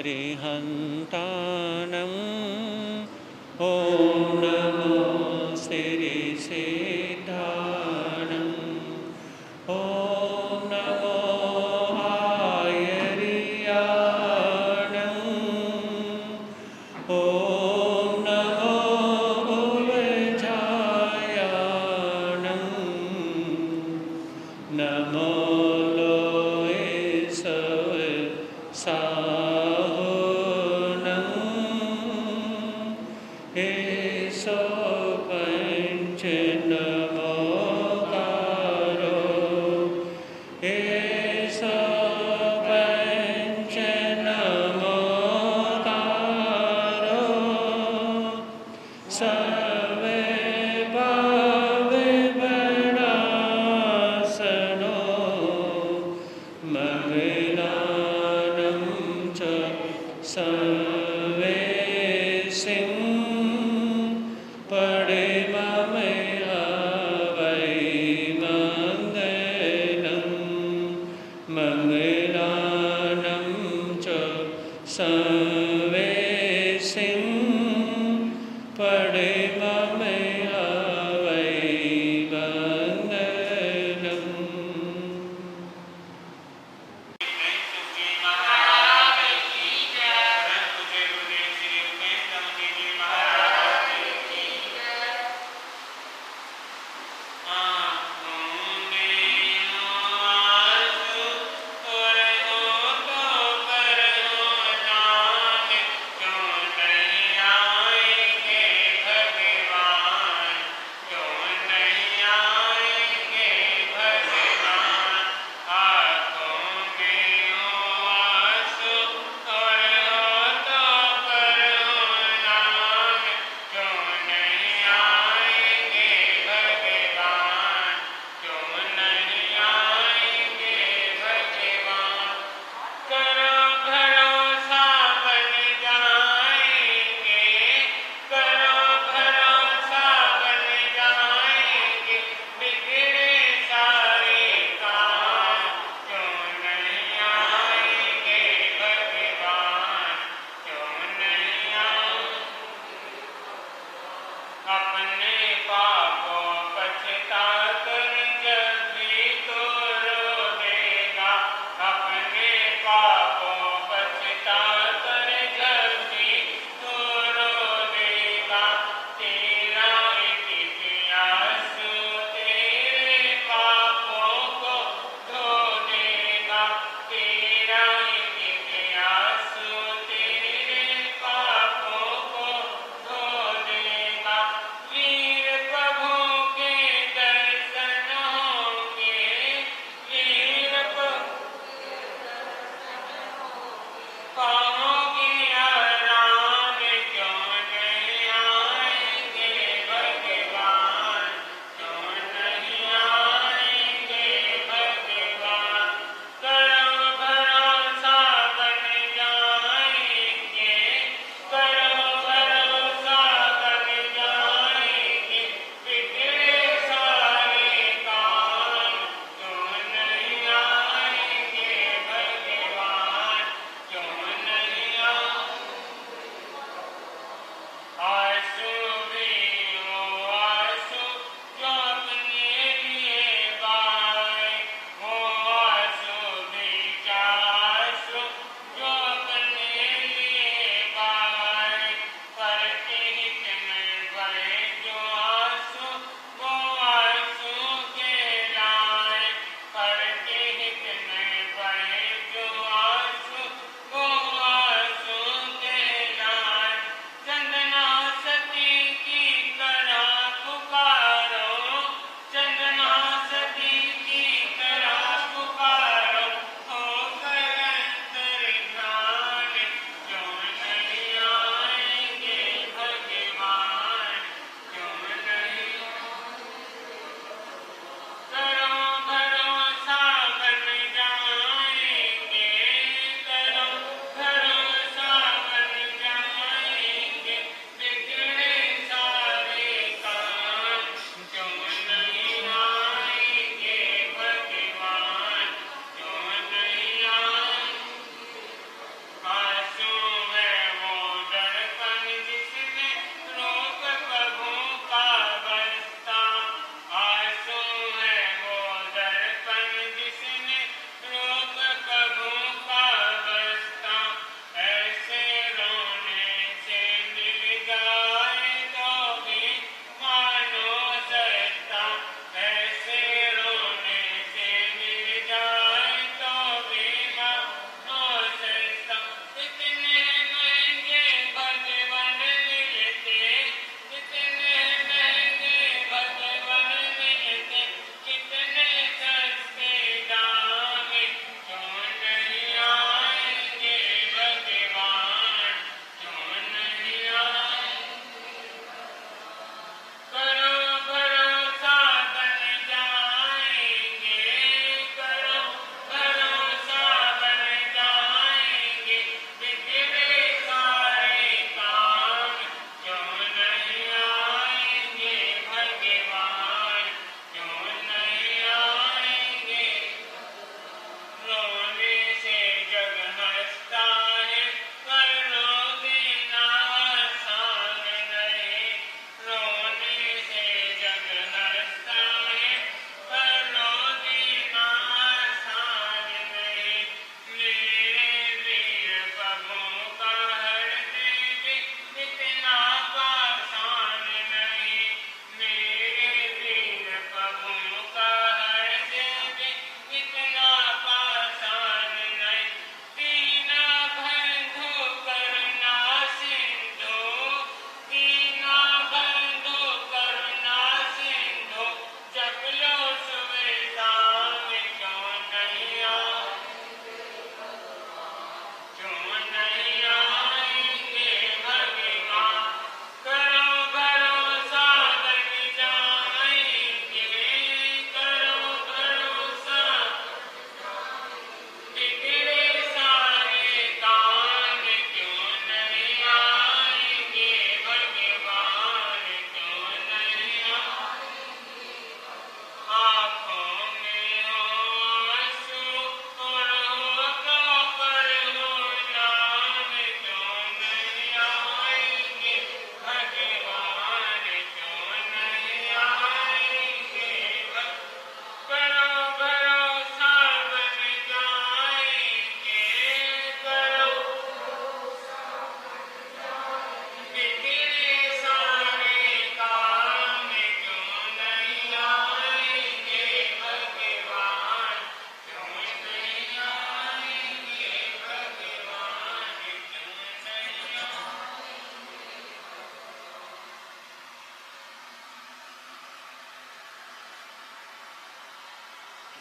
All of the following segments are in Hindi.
अरिहन्ताणं ॐ नमो श्रीसिद्धाणम् ॐ नमो आयर्याणम् ॐ नमो उवजायाणम् नमो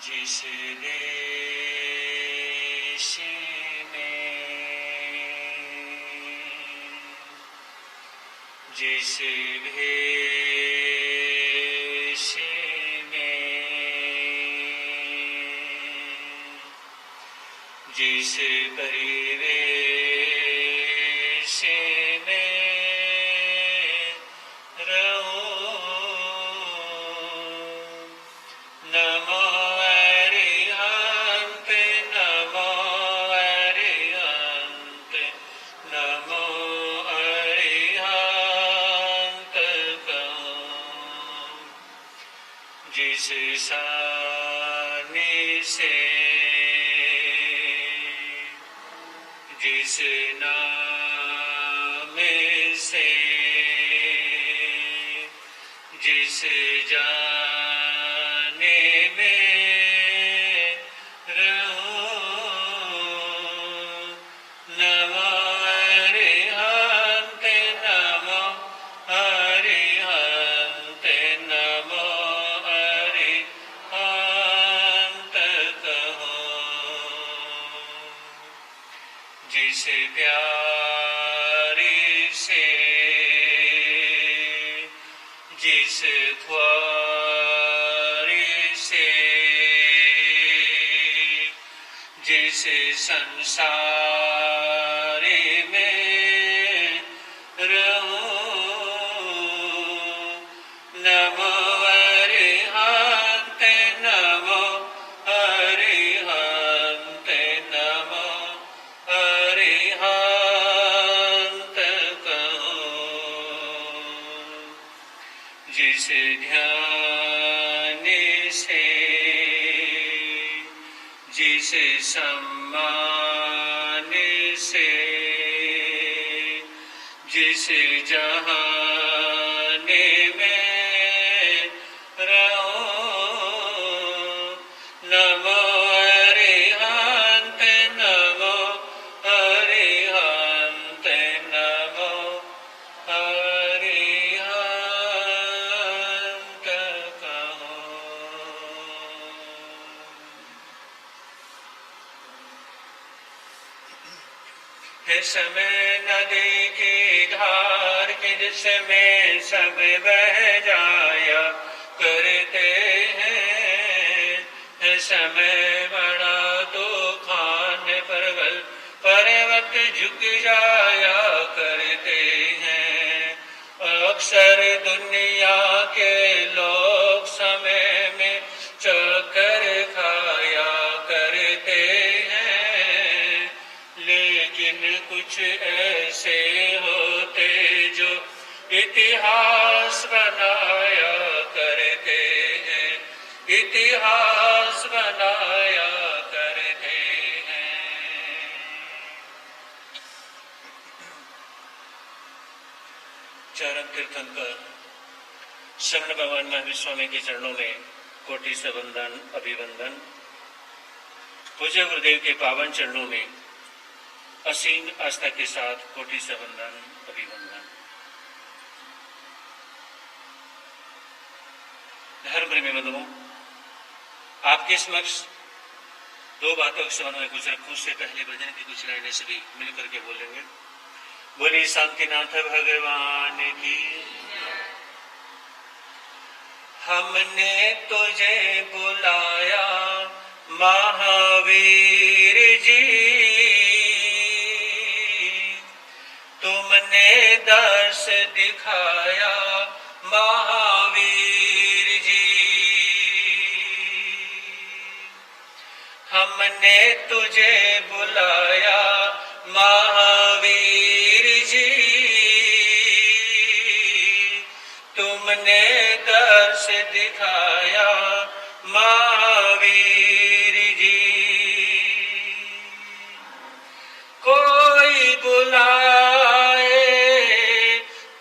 जिस देश में जिस भेष में जिस परिवेश में रहो नमो अरिहंत नमो अरिहंत नमो अरिहंत कहो जिस सानी से जिस नाम से जिस जाने में रहो नमो अरिहंत नमो अरिहंत नमो अरिहंत कहो जिस प्यारी से जिस ख्वारी से जिस संसार में रहो नमो अरिहंत नमो अरिहंत नमो अरिहंत कहो जिस ध्यान से जिस सम्मान से जिस जहान में रहो नमो अरिहंत नमो अरिहंत नमो अरिहंत कहो है समय नदी की धार के जिसमें सब बह जाया करते हैं है समय बड़ा तूफान परवल पर्वत झुक जाया करते हैं अक्सर दुनिया के लोग समय में चक्कर खाया करते हैं लेकिन कुछ ऐसे होते जो इतिहास बनाया करते हैं इतिहास बनाया करते हैं चरण कीर्तन कर शरण भगवान महावीर स्वामी के चरणों में कोटि से वंदन अभिवंदन। पूज्य गुरुदेव के पावन चरणों में असीम आस्था के साथ कोटि से वंदन अभिवंदन। धर्म प्रेमी बंधुओं, आपके समक्ष दो बातों के संबंध में कुछ रखूं। उससे पहले भजन की कुछ लाइनें से भी मिलकर के बोलेंगे। बोली शांतिनाथ भगवान की। हमने तुझे बुलाया महावीर जी, तुमने दर्श दिखाया महावीर जी। हमने तुझे बुलाया महावीर जी, तुमने दर्श दिखाया महावीर जी। कोई बुलाए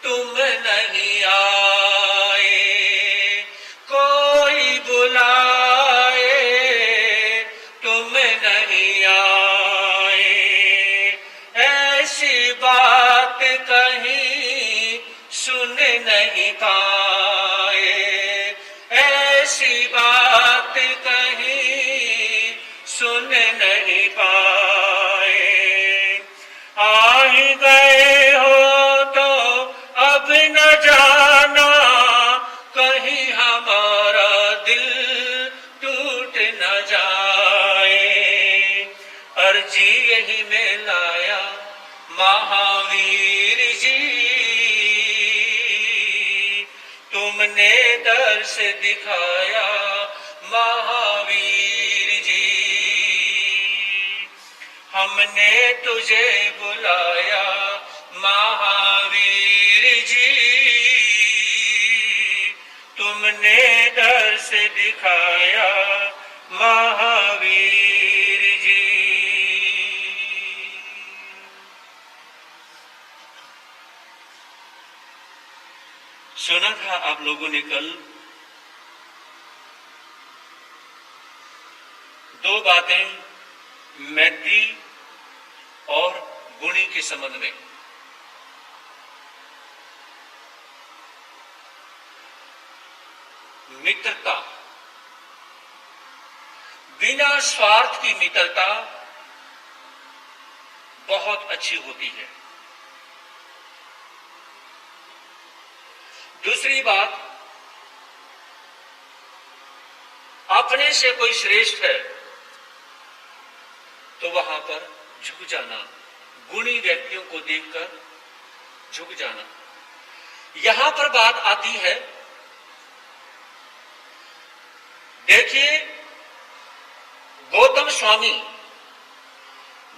तुम नहीं आए, कोई बुलाए तुम नहीं आए। ऐसी बात कहीं सुन नहीं पाए, ऐसी बात कहीं सुन नहीं पाए। आ ही गए हो तो अब न जाना, कहीं हमारा दिल टूट न जाए। अर्जी यही में लाया महावीर जी, तुमने दर्श दिखाया महावीर जी। हमने तुझे बुलाया महावीर जी, तुमने दर्श दिखाया महावीर जी। सुना था आप लोगों ने कल दो बातें मैत्री और गुणी के संबंध में। मित्रता, बिना स्वार्थ की मित्रता बहुत अच्छी होती है। दूसरी बात, अपने से कोई श्रेष्ठ है तो वहां पर झुक जाना, गुणी व्यक्तियों को देखकर झुक जाना। यहां पर बात आती है, देखिए गौतम स्वामी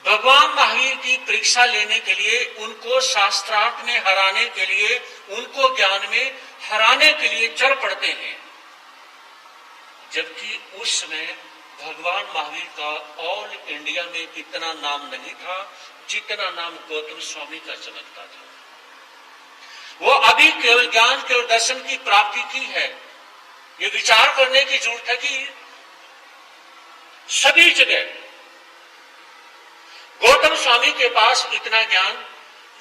भगवान महावीर की परीक्षा लेने के लिए, उनको शास्त्रार्थ में हराने के लिए, उनको ज्ञान में हराने के लिए चढ़ पड़ते हैं। जबकि उस समय भगवान महावीर का ऑल इंडिया में इतना नाम नहीं था जितना नाम गौतम स्वामी का चमकता था। वो अभी केवल ज्ञान, केवल दर्शन की प्राप्ति की है। ये विचार करने की जरूरत है कि सभी जगह गौतम स्वामी के पास इतना ज्ञान,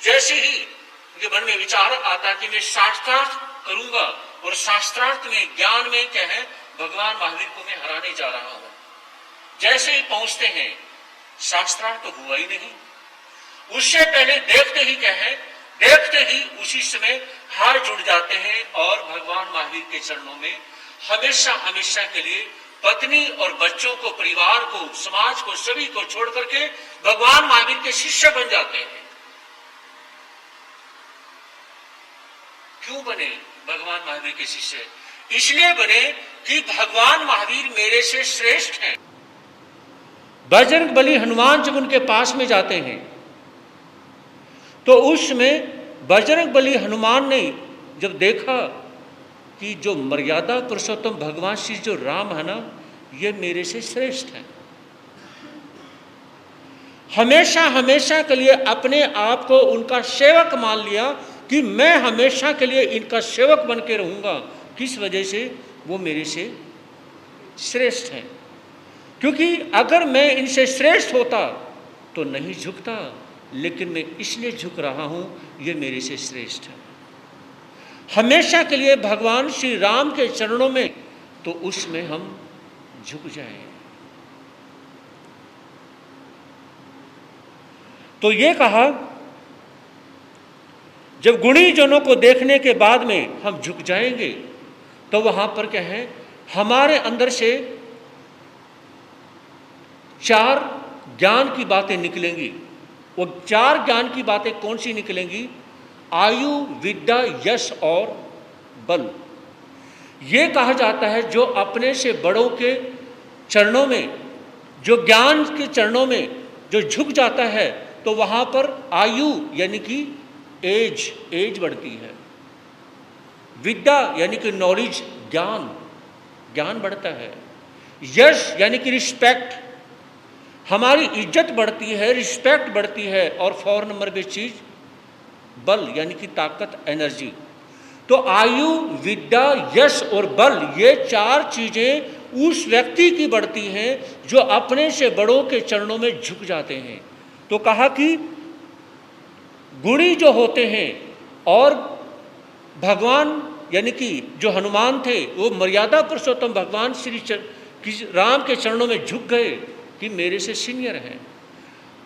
जैसे ही उनके मन में विचार आता कि मैं शास्त्रार्थ करूंगा और शास्त्रार्थ में, ज्ञान में क्या है, भगवान महावीर को मैं हराने जा रहा हूं, जैसे ही पहुंचते हैं शास्त्रार्थ तो हुआ ही नहीं। उससे पहले देखते ही क्या है, देखते ही उसी समय हार जुड़ जाते हैं और भगवान महावीर के चरणों में हमेशा हमेशा के लिए पत्नी और बच्चों को, परिवार को, समाज को, सभी को छोड़ करके भगवान महावीर के शिष्य बन जाते हैं। क्यों बने भगवान महावीर के शिष्य? इसलिए बने कि भगवान महावीर मेरे से श्रेष्ठ हैं। बजरंग बली हनुमान जब उनके पास में जाते हैं तो उसमें बजरंग बली हनुमान ने जब देखा कि जो मर्यादा पुरुषोत्तम भगवान श्री जो राम है ना, ये मेरे से श्रेष्ठ हैं। हमेशा हमेशा के लिए अपने आप को उनका सेवक मान लिया कि मैं हमेशा के लिए इनका सेवक बन के रहूँगा। किस वजह से? वो मेरे से श्रेष्ठ हैं। क्योंकि अगर मैं इनसे श्रेष्ठ होता तो नहीं झुकता, लेकिन मैं इसलिए झुक रहा हूँ, ये मेरे से श्रेष्ठ है। हमेशा के लिए भगवान श्री राम के चरणों में, तो उसमें हम झुक जाएं। तो ये कहा, जब गुणी जनों को देखने के बाद में हम झुक जाएंगे, तो वहां पर क्या है, हमारे अंदर से 4 ज्ञान की बातें निकलेंगी। वो 4 ज्ञान की बातें कौन सी निकलेंगी? आयु, विद्या, यश और बल। ये कहा जाता है जो अपने से बड़ों के चरणों में, जो ज्ञान के चरणों में जो झुक जाता है, तो वहां पर आयु यानी कि एज बढ़ती है। विद्या यानी कि नॉलेज, ज्ञान बढ़ता है। यश यानी कि रिस्पेक्ट, हमारी इज्जत बढ़ती है, रिस्पेक्ट बढ़ती है। और 4 नंबर पे चीज बल यानी कि ताकत, एनर्जी। तो आयु, विद्या, यश और बल, ये 4 चीजें उस व्यक्ति की बढ़ती हैं जो अपने से बड़ों के चरणों में झुक जाते हैं। तो कहा कि गुणी जो होते हैं और भगवान यानी कि जो हनुमान थे, वो मर्यादा पुरुषोत्तम भगवान श्री राम के चरणों में झुक गए कि मेरे से सीनियर हैं।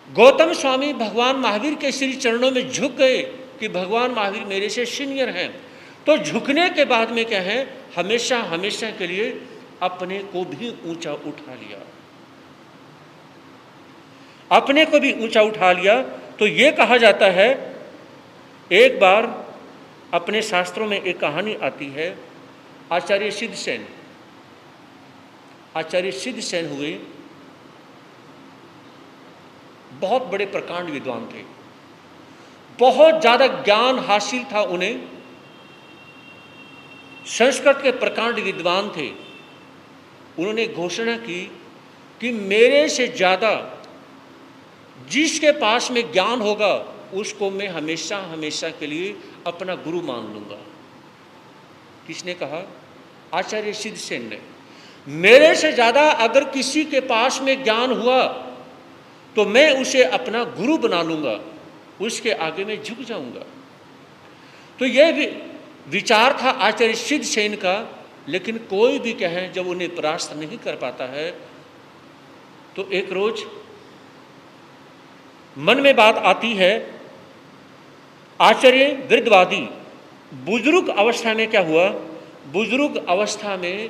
गौतम स्वामी भगवान महावीर के श्री चरणों में झुक गए कि भगवान महावीर मेरे से सीनियर हैं। तो झुकने के बाद में क्या है, हमेशा हमेशा के लिए अपने को भी ऊंचा उठा लिया, अपने को भी ऊंचा उठा लिया। तो ये कहा जाता है, एक बार अपने शास्त्रों में एक कहानी आती है, आचार्य सिद्धसेन। आचार्य सिद्धसेन हुए बहुत बड़े प्रकांड विद्वान थे, बहुत ज्यादा ज्ञान हासिल था उन्हें, संस्कृत के प्रकांड विद्वान थे। उन्होंने घोषणा की कि मेरे से ज्यादा जिसके पास में ज्ञान होगा उसको मैं हमेशा हमेशा के लिए अपना गुरु मान लूंगा। किसने कहा? आचार्य सिद्धसेन ने। मेरे से ज्यादा अगर किसी के पास में ज्ञान हुआ तो मैं उसे अपना गुरु बना लूंगा, उसके आगे मैं झुक जाऊंगा। तो यह भी विचार था आचार्य सिद्धसेन का। लेकिन कोई भी कहे जब उन्हें परास्त नहीं कर पाता है, तो एक रोज मन में बात आती है, आचार्य वृद्धवादी बुजुर्ग अवस्था में क्या हुआ, बुजुर्ग अवस्था में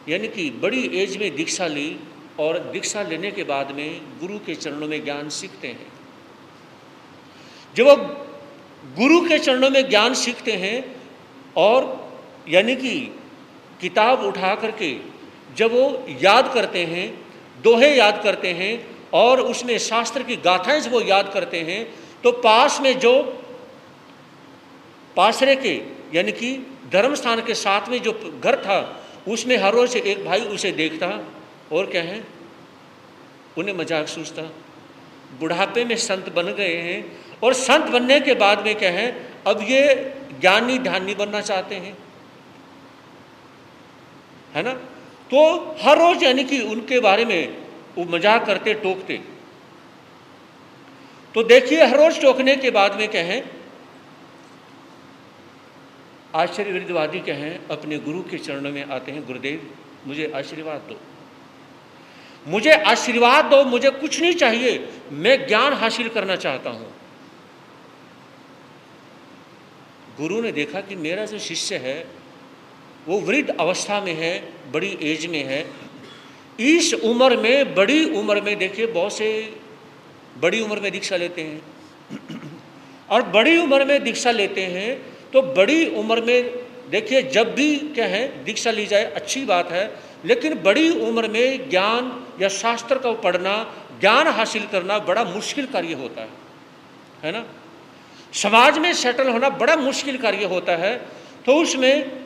यानी कि बड़ी एज में दीक्षा ली, और दीक्षा लेने के बाद में गुरु के चरणों में ज्ञान सीखते हैं। जब वो गुरु के चरणों में ज्ञान सीखते हैं और यानी कि किताब उठा करके जब वो याद करते हैं, दोहे याद करते हैं और उसमें शास्त्र की गाथाएं जब वो याद करते हैं, तो पास में जो पासरे के यानी कि धर्म स्थान के साथ में जो घर था, उसमें हर रोज एक भाई उसे देखता और क्या है, उन्हें मजाक सूझता। बुढ़ापे में संत बन गए हैं और संत बनने के बाद में क्या है, अब ये ज्ञानी ध्यानी बनना चाहते हैं, है ना। तो हर रोज यानी कि उनके बारे में वो मजाक करते, टोकते। तो देखिए हर रोज टोकने के बाद में क्या है, आचार्य वृद्धवादी क्या है, अपने गुरु के चरणों में आते हैं, गुरुदेव मुझे आशीर्वाद दो, मुझे आशीर्वाद दो, मुझे कुछ नहीं चाहिए, मैं ज्ञान हासिल करना चाहता हूं। गुरु ने देखा कि मेरा जो शिष्य है वो वृद्ध अवस्था में है, बड़ी एज में है, इस उम्र में, बड़ी उम्र में, देखिए बहुत से बड़ी उम्र में दीक्षा लेते हैं और बड़ी उम्र में दीक्षा लेते हैं। तो बड़ी उम्र में देखिए जब भी क्या है दीक्षा ली जाए अच्छी बात है, लेकिन बड़ी उम्र में ज्ञान या शास्त्र का पढ़ना, ज्ञान हासिल करना बड़ा मुश्किल कार्य होता है ना। समाज में सेटल होना बड़ा मुश्किल कार्य होता है। तो उसमें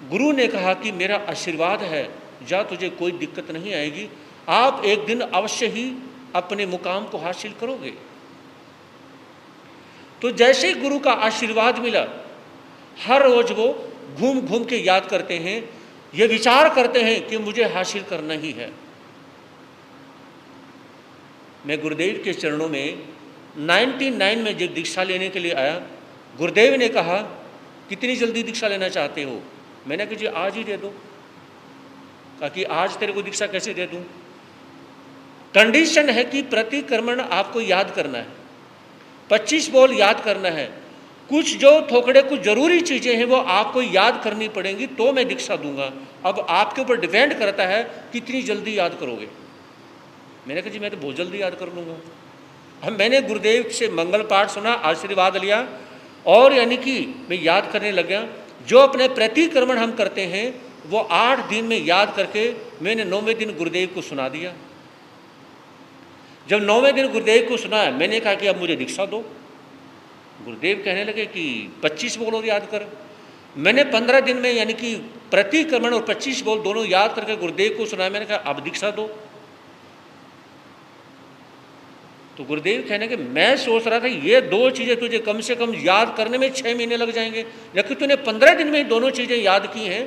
गुरु ने कहा कि मेरा आशीर्वाद है, जा तुझे कोई दिक्कत नहीं आएगी, आप एक दिन अवश्य ही अपने मुकाम को हासिल करोगे। तो जैसे ही गुरु का आशीर्वाद मिला, हर रोज वो घूम घूम के याद करते हैं, ये विचार करते हैं कि मुझे हासिल करना ही है। मैं गुरुदेव के चरणों में 99 में जब दीक्षा लेने के लिए आया, गुरुदेव ने कहा कितनी जल्दी दीक्षा लेना चाहते हो? मैंने कहा जी आज ही दे दो। कहा कि आज तेरे को दीक्षा कैसे दे दूं? कंडीशन है कि प्रतिक्रमण आपको याद करना है, 25 बोल याद करना है, कुछ जो थोड़े कुछ जरूरी चीजें हैं वो आपको याद करनी पड़ेंगी, तो मैं दीक्षा दूंगा। अब आपके ऊपर डिपेंड करता है कितनी जल्दी याद करोगे। मैंने कहा जी मैं तो बहुत जल्दी याद कर लूंगा। अब मैंने गुरुदेव से मंगल पाठ सुना, आशीर्वाद लिया और यानी कि मैं याद करने लग गया। जो अपने प्रतिक्रमण हम करते हैं वो 8 दिन में याद करके मैंने 9वें दिन गुरुदेव को सुना दिया। जब 9वें दिन गुरुदेव को सुनाया, मैंने कहा कि अब मुझे दीक्षा दो। गुरुदेव कहने लगे कि 25 बोल और याद कर। मैंने 15 दिन में यानी कि प्रतिक्रमण और 25 बोल दोनों याद करके गुरुदेव को सुनाया। मैंने कहा अब दीक्षा दो। तो गुरुदेव कहने के मैं सोच रहा था ये 2 चीजें तुझे कम से कम याद करने में 6 महीने लग जाएंगे, लेकिन तूने 15 दिन में दोनों चीजें याद की हैं।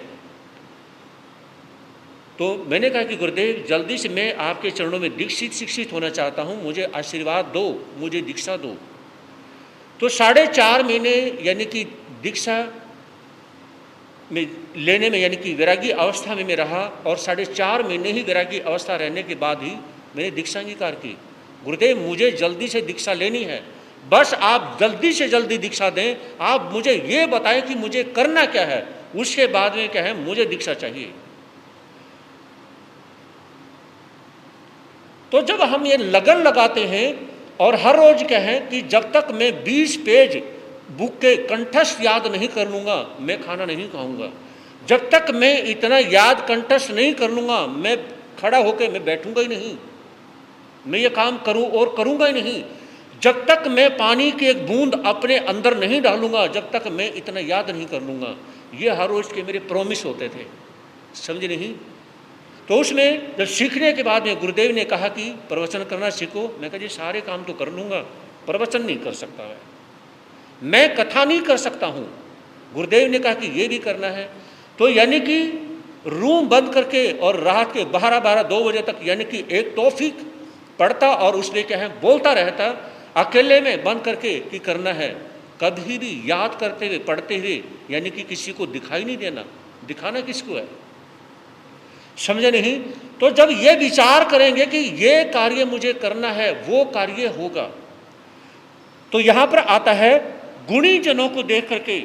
तो मैंने कहा कि गुरुदेव जल्दी से मैं आपके चरणों में दीक्षित शिक्षित होना चाहता हूं, मुझे आशीर्वाद दो, मुझे दीक्षा दो। तो 4.5 महीने यानी कि दीक्षा में लेने में यानी कि वैरागी अवस्था में मैं रहा, और 4.5 महीने ही वैरागी अवस्था रहने के बाद ही मैंने दीक्षा अंगीकार की। गुरुदेव मुझे जल्दी से दीक्षा लेनी है, बस आप जल्दी से जल्दी दीक्षा दें, आप मुझे ये बताएं कि मुझे करना क्या है, उसके बाद में क्या है मुझे दीक्षा चाहिए। तो जब हम ये लगन लगाते हैं और हर रोज कहें कि जब तक मैं 20 पेज बुक के कंठस्थ याद नहीं कर लूँगा मैं खाना नहीं खाऊंगा, जब तक मैं इतना याद कंठस्थ नहीं कर लूँगा मैं खड़ा होकर मैं बैठूंगा ही नहीं, मैं ये काम करूं और करूंगा ही नहीं, जब तक मैं पानी की एक बूंद अपने अंदर नहीं डालूंगा, जब तक मैं इतना याद नहीं कर लूँगा। ये हर रोज के मेरे प्रॉमिस होते थे, समझे नहीं। तो उसमें जब सीखने के बाद में गुरुदेव ने कहा कि प्रवचन करना सीखो। मैं कहा जी सारे काम तो कर लूँगा, प्रवचन नहीं कर सकता मैं कथा नहीं कर सकता हूँ। गुरुदेव ने कहा कि ये भी करना है। तो यानी कि रूम बंद करके और रात के 12-2 बजे तक यानी कि एक टॉपिक पढ़ता और उसमें क्या है बोलता रहता, अकेले में बंद करके कि करना है, कभी भी याद करते हुए पढ़ते हुए यानी कि किसी को दिखाई नहीं देना। दिखाना किसको है, समझे नहीं। तो जब ये विचार करेंगे कि ये कार्य मुझे करना है वो कार्य होगा। तो यहां पर आता है गुणी जनों को देख करके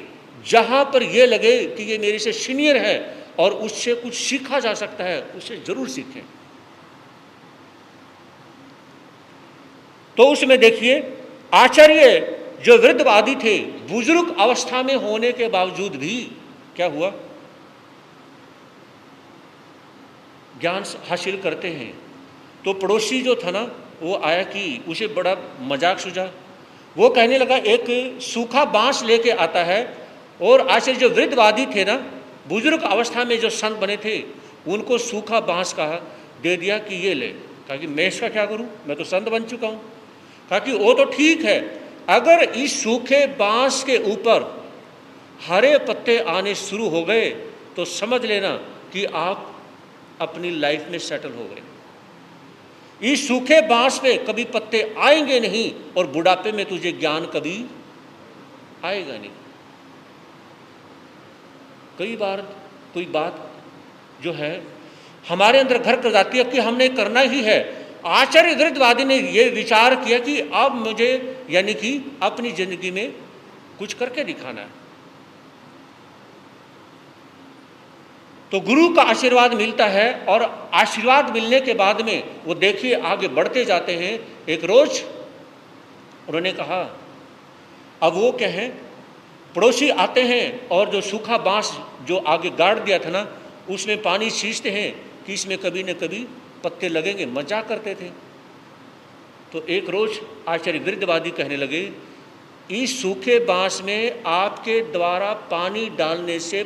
जहां पर ये लगे कि ये मेरे से सीनियर है और उससे कुछ सीखा जा सकता है उससे जरूर सीखें। तो उसमें देखिए आचार्य जो वृद्धवादी थे, बुजुर्ग अवस्था में होने के बावजूद भी क्या हुआ, ज्ञान हासिल करते हैं। तो पड़ोसी जो था ना वो आया कि उसे बड़ा मजाक सूझा। वो कहने लगा एक सूखा बांस लेके आता है, और आचार्य जो वृद्धवादी थे ना, बुजुर्ग अवस्था में जो संत बने थे, उनको सूखा बांस कहा दे दिया कि ये ले। कहा कि मैं इसका क्या करूं, मैं तो संत बन चुका हूं। कहा कि वो तो ठीक है, अगर इस सूखे बांस के ऊपर हरे पत्ते आने शुरू हो गए तो समझ लेना कि आप अपनी लाइफ में सेटल हो गए। इस सूखे बांस पे कभी पत्ते आएंगे नहीं और बुढ़ापे में तुझे ज्ञान कभी आएगा नहीं। कई बार कोई बात जो है हमारे अंदर घर कर जाती है कि हमने करना ही है। आचार्य वृद्धवादी ने यह विचार किया कि अब मुझे यानी कि अपनी जिंदगी में कुछ करके दिखाना है। तो गुरु का आशीर्वाद मिलता है, और आशीर्वाद मिलने के बाद में वो देखिए आगे बढ़ते जाते हैं। एक रोज उन्होंने कहा, अब वो क्या है, पड़ोसी आते हैं और जो सूखा बांस जो आगे गाड़ दिया था ना उसमें पानी छींचते हैं कि इसमें कभी न कभी पत्ते लगेंगे, मजाक करते थे। तो एक रोज आचार्य वृद्धवादी कहने लगे, इस सूखे बांस में आपके द्वारा पानी डालने से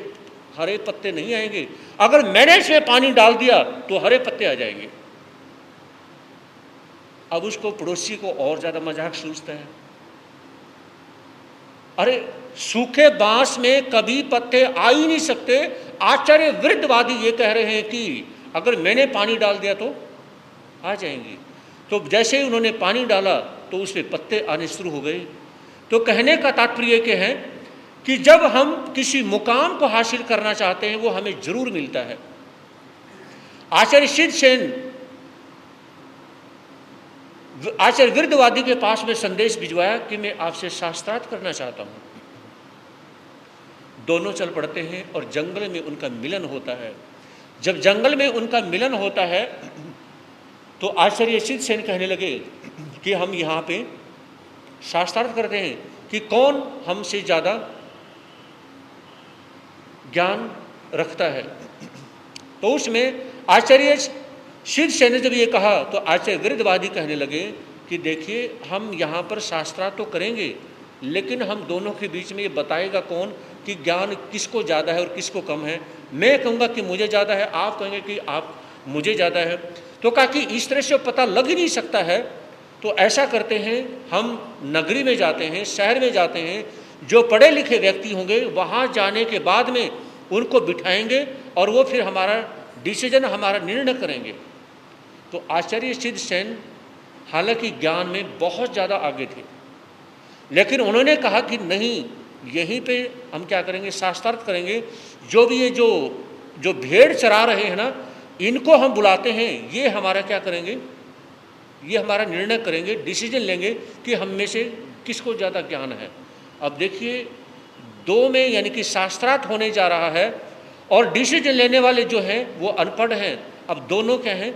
हरे पत्ते नहीं आएंगे, अगर मैंने इसमें पानी डाल दिया तो हरे पत्ते आ जाएंगे। अब उसको पड़ोसी को और ज्यादा मजाक सूझता है। अरे सूखे बांस में कभी पत्ते आ ही नहीं सकते। आचार्य वृद्धवादी ये कह रहे हैं कि अगर मैंने पानी डाल दिया तो आ जाएंगे। तो जैसे ही उन्होंने पानी डाला तो उसमें पत्ते आने शुरू हो गए। तो कहने का तात्पर्य ये है कि जब हम किसी मुकाम को हासिल करना चाहते हैं वो हमें जरूर मिलता है। आचार्य सिद्धसेन आचार्य वृद्धवादी के पास में संदेश भिजवाया कि मैं आपसे शास्त्रार्थ करना चाहता हूं। दोनों चल पड़ते हैं और जंगल में उनका मिलन होता है। जब जंगल में उनका मिलन होता है तो आचार्य सिद्धसेन कहने लगे कि हम यहाँ पे शास्त्रार्थ करते हैं कि कौन हमसे ज़्यादा ज्ञान रखता है। तो उसमें आचार्य सिद्धसेन ने जब ये कहा तो आचार्य वृद्धवादी कहने लगे कि देखिए हम यहाँ पर शास्त्रार्थ तो करेंगे लेकिन हम दोनों के बीच में ये बताएगा कौन कि ज्ञान किसको ज़्यादा है और किसको कम है। मैं कहूँगा कि मुझे ज़्यादा है, आप कहेंगे कि आप मुझे ज़्यादा है। तो कहा कि इस तरह से पता लग ही नहीं सकता है। तो ऐसा करते हैं हम नगरी में जाते हैं, शहर में जाते हैं, जो पढ़े लिखे व्यक्ति होंगे वहाँ जाने के बाद में उनको बिठाएंगे और वो फिर हमारा डिसीजन, हमारा निर्णय करेंगे। तो आचार्य सिद्धसेन हालांकि ज्ञान में बहुत ज़्यादा आगे थे लेकिन उन्होंने कहा कि नहीं, यहीं पे हम क्या करेंगे, शास्त्रार्थ करेंगे। जो भी ये जो भेड़ चरा रहे हैं ना, इनको हम बुलाते हैं, ये हमारा क्या करेंगे, ये हमारा निर्णय करेंगे, डिसीजन लेंगे कि हम में से किसको ज़्यादा ज्ञान है। अब देखिए दो में यानी कि शास्त्रार्थ होने जा रहा है और डिसीजन लेने वाले जो हैं वो अनपढ़ हैं। अब दोनों क्या हैं,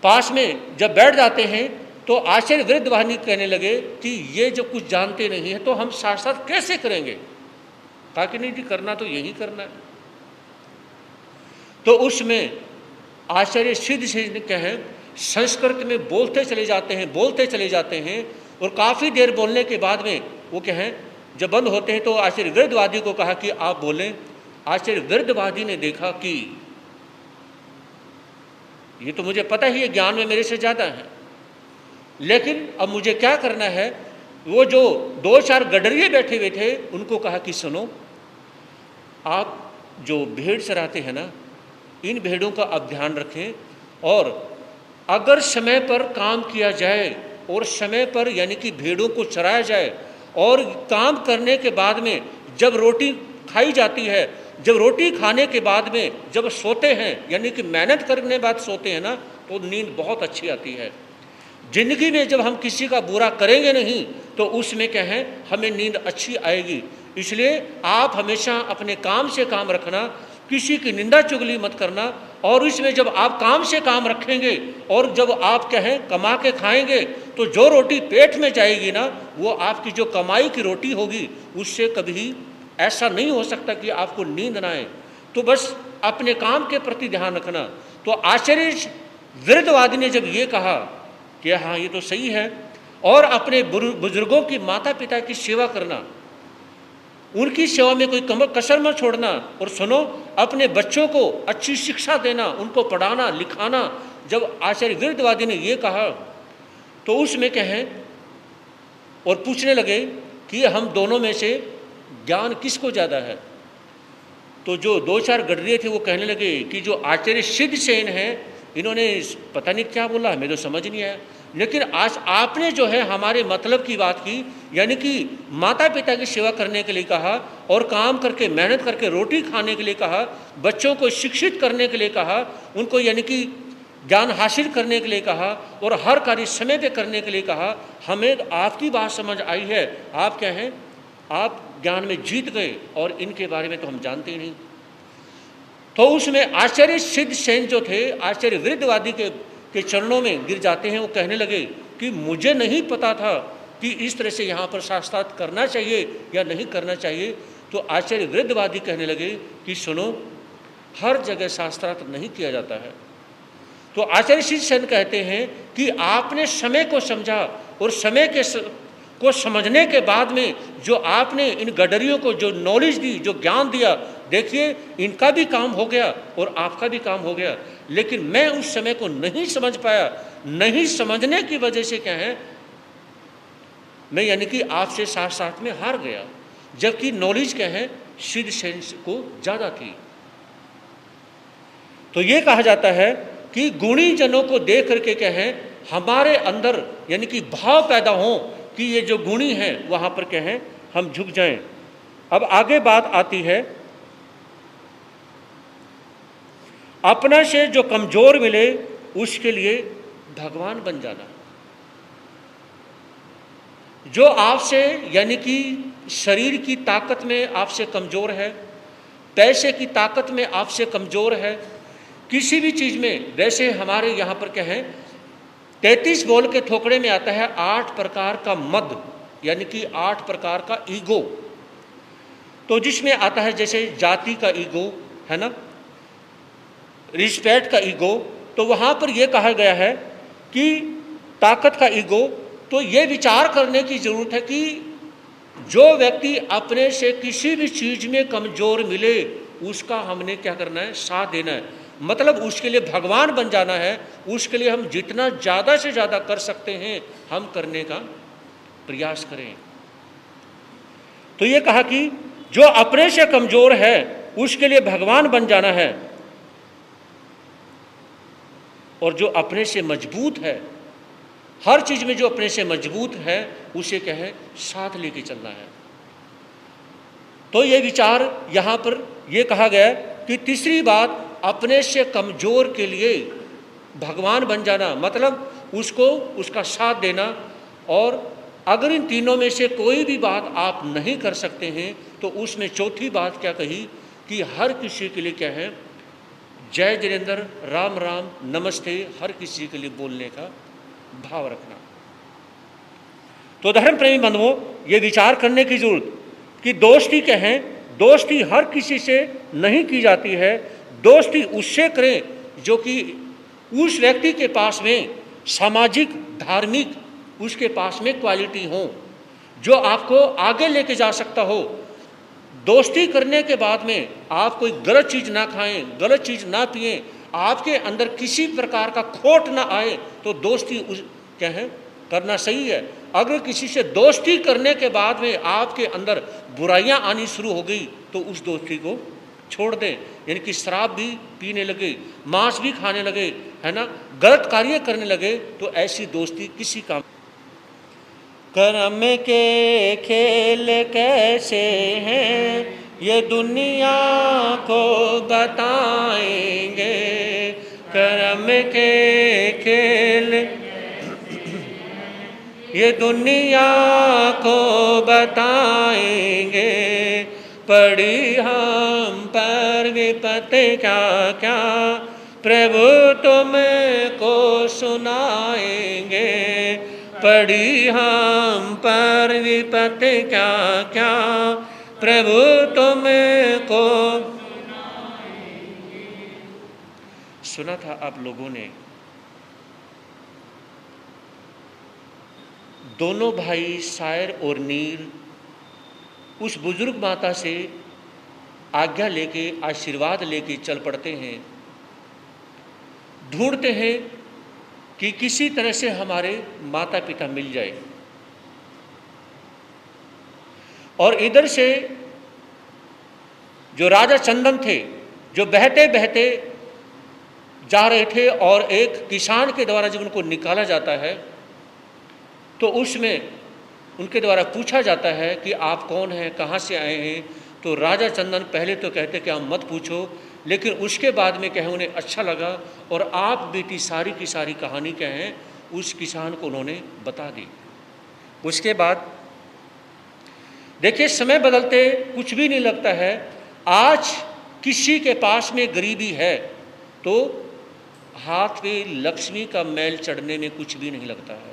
पास में जब बैठ जाते हैं तो आचार्य वृद्धवादी कहने लगे कि ये जो कुछ जानते नहीं है तो हम शास्त्रार्थ कैसे करेंगे। कहा कि नहीं जी, करना तो यही करना है। तो उसमें आचार्य सिद्धसेन ने कहे संस्कृत में बोलते चले जाते हैं और काफ़ी देर बोलने के बाद में वो कहें जब बंद होते हैं तो आचार्य वृद्धवादी को कहा कि आप बोलें। आचार्य वृद्धवादी ने देखा कि ये तो मुझे पता ही है ज्ञान में मेरे से ज़्यादा है, लेकिन अब मुझे क्या करना है। वो जो 2-4 गडरिये बैठे हुए थे उनको कहा कि सुनो, आप जो भेड़ चराते हैं ना, इन भेड़ों का आप ध्यान रखें और अगर समय पर काम किया जाए और समय पर यानी कि भेड़ों को चराया जाए और काम करने के बाद में जब रोटी खाई जाती है, जब रोटी खाने के बाद में जब सोते हैं यानी कि मेहनत करने के बाद सोते हैं ना, तो नींद बहुत अच्छी आती है। जिंदगी में जब हम किसी का बुरा करेंगे नहीं तो उसमें क्या है, हमें नींद अच्छी आएगी। इसलिए आप हमेशा अपने काम से काम रखना, किसी की निंदा चुगली मत करना। और इसमें जब आप काम से काम रखेंगे और जब आप कहें कमा के खाएंगे तो जो रोटी पेट में जाएगी ना, वो आपकी जो कमाई की रोटी होगी उससे कभी ऐसा नहीं हो सकता कि आपको नींद ना आए। तो बस अपने काम के प्रति ध्यान रखना। तो आचार्य वृद्धवादी ने जब ये कहा कि हाँ ये तो सही है, और अपने बुजुर्गों की, माता पिता की सेवा करना, उनकी सेवा में कोई कसर मत छोड़ना। और सुनो, अपने बच्चों को अच्छी शिक्षा देना, उनको पढ़ाना लिखाना। जब आचार्य वृद्धवादी ने ये कहा तो उसमें कहें और पूछने लगे कि हम दोनों में से ज्ञान किसको ज़्यादा है। तो जो 2-4 गडरिये थे वो कहने लगे कि जो आचार्य सिद्धसेन हैं इन्होंने पता नहीं क्या बोला, हमें तो समझ नहीं आया, लेकिन आज आपने जो है हमारे मतलब की बात की, यानी कि माता पिता की सेवा करने के लिए कहा और काम करके मेहनत करके रोटी खाने के लिए कहा, बच्चों को शिक्षित करने के लिए कहा, उनको यानी कि ज्ञान हासिल करने के लिए कहा और हर कार्य समय पे करने के लिए कहा। हमें आपकी बात समझ आई है, आप क्या हैं, आप ज्ञान में जीत गए और इनके बारे में तो हम जानते ही नहीं। तो उसमें आचार्य सिद्धसेन जो थे आचार्य वृद्धवादी के चरणों में गिर जाते हैं। वो कहने लगे कि मुझे नहीं पता था कि इस तरह से यहाँ पर शास्त्रार्थ करना चाहिए या नहीं करना चाहिए। तो आचार्य वृद्धवादी कहने लगे कि सुनो, हर जगह शास्त्रार्थ नहीं किया जाता है। तो आचार्य सिद्धसेन कहते हैं कि आपने समय को समझा और समय को समझने के बाद में जो आपने इन गडरियों को जो नॉलेज दी, जो ज्ञान दिया, देखिए इनका भी काम हो गया और आपका भी काम हो गया। लेकिन मैं उस समय को नहीं समझ पाया। नहीं समझने की वजह से क्या है, मैं यानी कि आपसे 60 में हार गया, जबकि नॉलेज क्या है, सिद्ध सेंस को ज़्यादा थी। तो ये कहा जाता है कि गुणी जनों को देख करके क्या है, हमारे अंदर यानी कि भाव पैदा हो कि ये जो गुणी हैं वहाँ पर क्या है, हम झुक जाएं। अब आगे बात आती है, अपना से जो कमजोर मिले उसके लिए भगवान बन जाना। जो आपसे यानी कि शरीर की ताकत में आपसे कमजोर है, पैसे की ताकत में आपसे कमजोर है, किसी भी चीज में, जैसे हमारे यहाँ पर क्या है 33 गोल के थोकड़े में आता है 8 प्रकार का मद, यानी कि 8 प्रकार का ईगो। तो जिसमें आता है जैसे जाति का ईगो है ना, रिस्पेक्ट का ईगो। तो वहाँ पर यह कहा गया है कि ताकत का ईगो। तो ये विचार करने की जरूरत है कि जो व्यक्ति अपने से किसी भी चीज में कमजोर मिले उसका हमने क्या करना है, साथ देना है। मतलब उसके लिए भगवान बन जाना है, उसके लिए हम जितना ज़्यादा से ज़्यादा कर सकते हैं हम करने का प्रयास करें। तो ये कहा कि जो अपने से कमजोर है उसके लिए भगवान बन जाना है, और जो अपने से मजबूत है, हर चीज में जो अपने से मजबूत है उसे क्या है, साथ लेके चलना है। तो ये विचार यहाँ पर यह कहा गया कि तीसरी बात, अपने से कमजोर के लिए भगवान बन जाना, मतलब उसको उसका साथ देना। और अगर इन तीनों में से कोई भी बात आप नहीं कर सकते हैं तो उसमें चौथी बात क्या कही कि हर किसी के लिए क्या है, जय जिनेंद्र, राम राम, नमस्ते, हर किसी के लिए बोलने का भाव रखना। तो धर्म प्रेमी बंधुओं, ये विचार करने की जरूरत कि दोस्ती क्या है, दोस्ती हर किसी से नहीं की जाती है। दोस्ती उससे करें जो कि उस व्यक्ति के पास में सामाजिक, धार्मिक उसके पास में क्वालिटी हो, जो आपको आगे लेके जा सकता हो। दोस्ती करने के बाद में आप कोई गलत चीज़ ना खाएं, गलत चीज़ ना पिएं, आपके अंदर किसी प्रकार का खोट ना आए, तो दोस्ती क्या है, करना सही है। अगर किसी से दोस्ती करने के बाद में आपके अंदर बुराइयां आनी शुरू हो गई तो उस दोस्ती को छोड़ दें। यानी कि शराब भी पीने लगे, मांस भी खाने लगे, है ना, गलत कार्य करने लगे, तो ऐसी दोस्ती किसी काम। कर्म के खेल कैसे हैं ये दुनिया को बताएंगे, कर्म के खेल ये दुनिया को बताएंगे, पड़ी हम पर विपत्ति क्या क्या प्रभु तुमको सुनाएंगे, पड़ी हम पर विपत्ति क्या क्या प्रभु तुमको। सुना था आप लोगों ने, दोनों भाई शायर और नीर उस बुजुर्ग माता से आज्ञा लेके, आशीर्वाद लेके चल पड़ते हैं, ढूंढते हैं कि किसी तरह से हमारे माता पिता मिल जाए। और इधर से जो राजा चंदन थे, जो बहते बहते जा रहे थे, और एक किसान के द्वारा जब उनको निकाला जाता है तो उसमें उनके द्वारा पूछा जाता है कि आप कौन हैं, कहाँ से आए हैं। तो राजा चंदन पहले तो कहते कि आप मत पूछो, लेकिन उसके बाद में कहे उन्हें अच्छा लगा, और आप बेटी सारी की सारी कहानी क्या है उस किसान को उन्होंने बता दी। उसके बाद देखिए, समय बदलते कुछ भी नहीं लगता है। आज किसी के पास में गरीबी है तो हाथ पे लक्ष्मी का मैल चढ़ने में कुछ भी नहीं लगता है।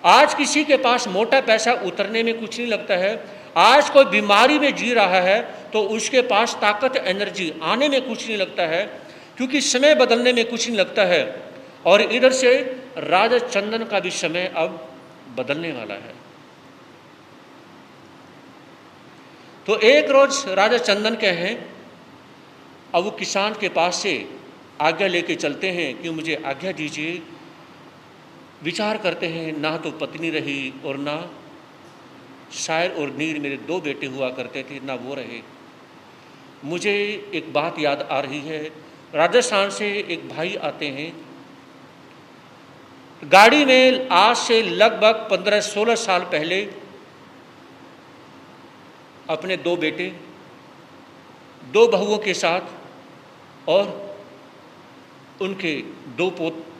आज किसी के पास मोटा पैसा उतरने में कुछ नहीं लगता है। आज कोई बीमारी में जी रहा है तो उसके पास ताकत, एनर्जी आने में कुछ नहीं लगता है, क्योंकि समय बदलने में कुछ नहीं लगता है। और इधर से राजा चंदन का भी समय अब बदलने वाला है। तो एक रोज राजा चंदन के हैं, अब वो किसान के पास से आज्ञा लेके चलते हैं कि मुझे आज्ञा दीजिए। विचार करते हैं, ना तो पत्नी रही और ना शायर और नीर मेरे 2 बेटे हुआ करते थे, ना वो रहे। मुझे एक बात याद आ रही है, राजस्थान से एक भाई आते हैं, गाड़ी में आज से लगभग 15-16 साल पहले अपने 2 बेटे, 2 बहुओं के साथ और उनके 2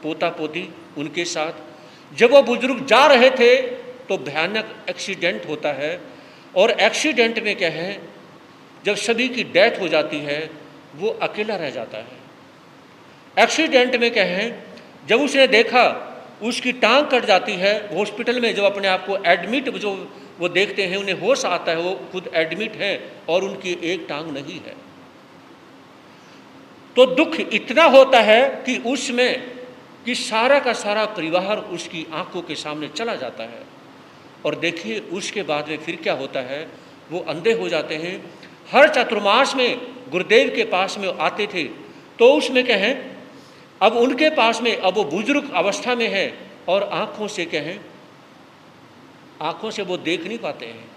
पोता पोती उनके साथ जब वो बुजुर्ग जा रहे थे तो भयानक एक्सीडेंट होता है। और एक्सीडेंट में क्या है, जब सभी की डेथ हो जाती है वो अकेला रह जाता है। एक्सीडेंट में क्या है, जब उसने देखा उसकी टांग कट जाती है, हॉस्पिटल में जब अपने आप को एडमिट जो वो देखते हैं, उन्हें होश आता है, वो खुद एडमिट हैं और उनकी एक टांग नहीं है। तो दुख इतना होता है कि उसमें कि सारा का सारा परिवार उसकी आंखों के सामने चला जाता है। और देखिए उसके बाद में फिर क्या होता है, वो अंधे हो जाते हैं। हर चतुर्मास में गुरुदेव के पास में आते थे, तो उसमें कहें अब उनके पास में अब वो बुजुर्ग अवस्था में है और आंखों से कहें, आंखों से वो देख नहीं पाते हैं,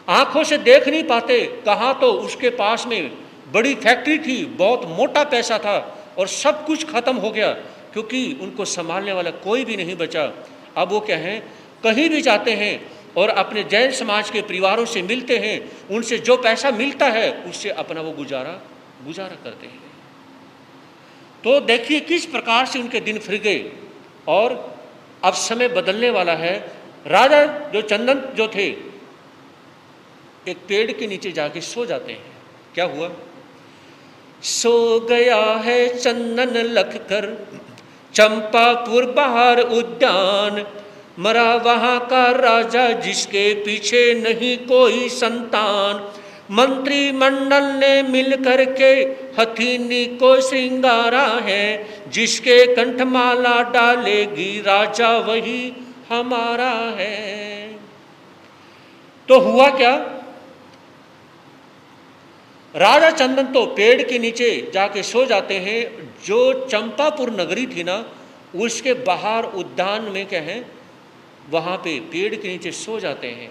आंखों से देख नहीं पाते। कहाँ तो उसके पास में बड़ी फैक्ट्री थी, बहुत मोटा पैसा था और सब कुछ खत्म हो गया क्योंकि उनको संभालने वाला कोई भी नहीं बचा। अब वो क्या है, कहीं भी जाते हैं और अपने जैन समाज के परिवारों से मिलते हैं, उनसे जो पैसा मिलता है उससे अपना वो गुजारा करते हैं। तो देखिए किस प्रकार से उनके दिन फिर गए और अब समय बदलने वाला है। राजा जो चंदन जो थे, एक पेड़ के नीचे जाके सो जाते हैं। क्या हुआ, सो गया है चंदन लख कर चंपापुर बाहर उद्यान, मरा वहां का राजा जिसके पीछे नहीं कोई संतान। मंत्रिमंडल ने मिल करके हथीनी को श्रृंगारा है, जिसके कंठमाला डालेगी राजा वही हमारा है। तो हुआ क्या, राजा चंदन तो पेड़ के नीचे जाके सो जाते हैं। जो चंपापुर नगरी थी ना, उसके बाहर उद्यान में क्या है, वहाँ पे पेड़ के नीचे सो जाते हैं।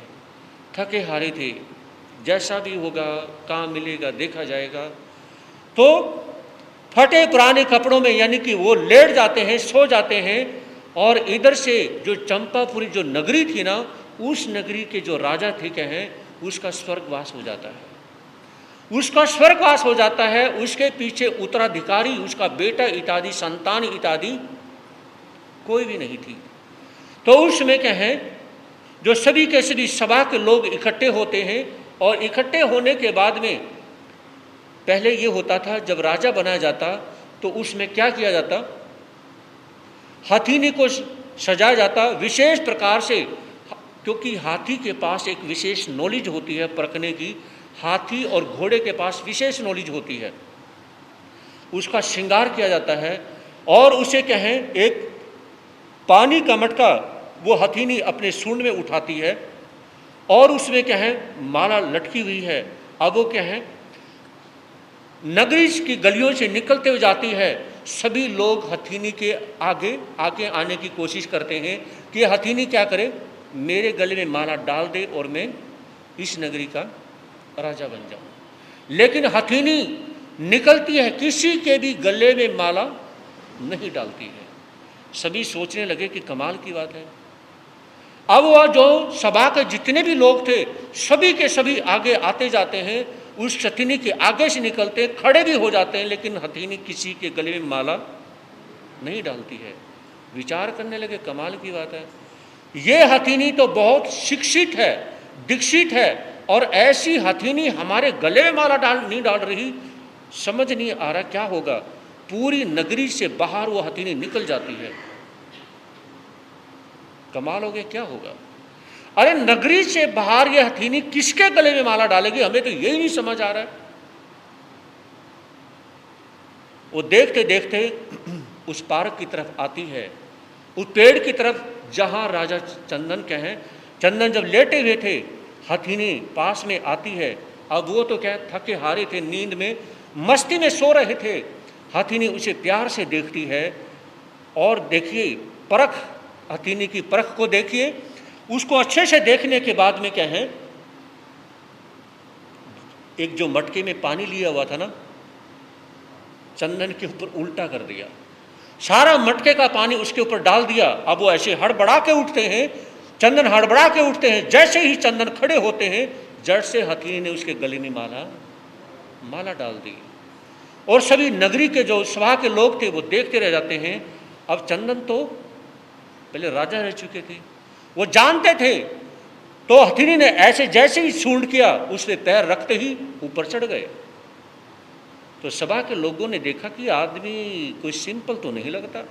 थके हारे थे, जैसा भी होगा काम मिलेगा देखा जाएगा। तो फटे पुराने कपड़ों में यानी कि वो लेट जाते हैं, सो जाते हैं। और इधर से जो चंपापुरी जो नगरी थी ना, उस नगरी के जो राजा थे क्या है, उसका स्वर्गवास हो जाता है, उसका स्वर्गवास हो जाता है। उसके पीछे उत्तराधिकारी, उसका बेटा इत्यादि, संतान इत्यादि कोई भी नहीं थी। तो उसमें क्या है, जो सभी के सभी सभा के लोग इकट्ठे होते हैं और इकट्ठे होने के बाद में पहले ये होता था जब राजा बनाया जाता तो उसमें क्या किया जाता, हाथीनी को सजाया जाता विशेष प्रकार से, क्योंकि हाथी के पास एक विशेष नॉलेज होती है परखने की। हाथी और घोड़े के पास विशेष नॉलेज होती है, उसका श्रृंगार किया जाता है। और उसे कहें एक पानी का मटका वो हथीनी अपने सूंड में उठाती है और उसमें कहें माला लटकी हुई है। अब वो कहें नगरी की गलियों से निकलते हुए जाती है। सभी लोग हथीनी के आगे आगे आने की कोशिश करते हैं कि हथीनी क्या करे, मेरे गले में माला डाल दे और मैं इस नगरी का राजा बन जाऊं। लेकिन हथीनी निकलती है, किसी के भी गले में माला नहीं डालती है। सभी सोचने लगे कि कमाल की बात है। अब वह जो सभा के जितने भी लोग थे सभी के सभी आगे आते जाते हैं, उस हथीनी के आगे से निकलते हैं, खड़े भी हो जाते हैं, लेकिन हथीनी किसी के गले में माला नहीं डालती है। विचार करने लगे कमाल की बात है, ये हथीनी तो बहुत शिक्षित है, दीक्षित है, और ऐसी हथीनी हमारे गले में माला नहीं डाल रही। समझ नहीं आ रहा क्या होगा। पूरी नगरी से बाहर वो हथीनी निकल जाती है। कमाल हो गया, क्या होगा। अरे नगरी से बाहर ये हथीनी किसके गले में माला डालेगी, हमें तो यही नहीं समझ आ रहा है। वो देखते देखते उस पार्क की तरफ आती है, उस पेड़ की तरफ जहां राजा चंदन के हैं। चंदन जब लेटे हुए थे, हथीनी पास में आती है। अब वो तो क्या थके हारे थे, नींद में मस्ती में सो रहे थे। हथीनी उसे प्यार से देखती है और देखिए परख, हथीनी की परख को देखिए। उसको अच्छे से देखने के बाद में क्या है, एक जो मटके में पानी लिया हुआ था ना, चंदन के ऊपर उल्टा कर दिया, सारा मटके का पानी उसके ऊपर डाल दिया। अब वो ऐसे हड़बड़ा के उठते हैं, चंदन हड़बड़ा के उठते हैं। जैसे ही चंदन खड़े होते हैं, जड़ से हथीनी ने उसके गले में माला डाल दी। और सभी नगरी के जो सभा के लोग थे वो देखते रह जाते हैं। अब चंदन तो पहले राजा रह चुके थे, वो जानते थे। तो हथीनी ने ऐसे जैसे ही सूंड किया, उसने पैर रखते ही ऊपर चढ़ गए। तो सभा के लोगों ने देखा कि आदमी कोई सिंपल तो नहीं लगता,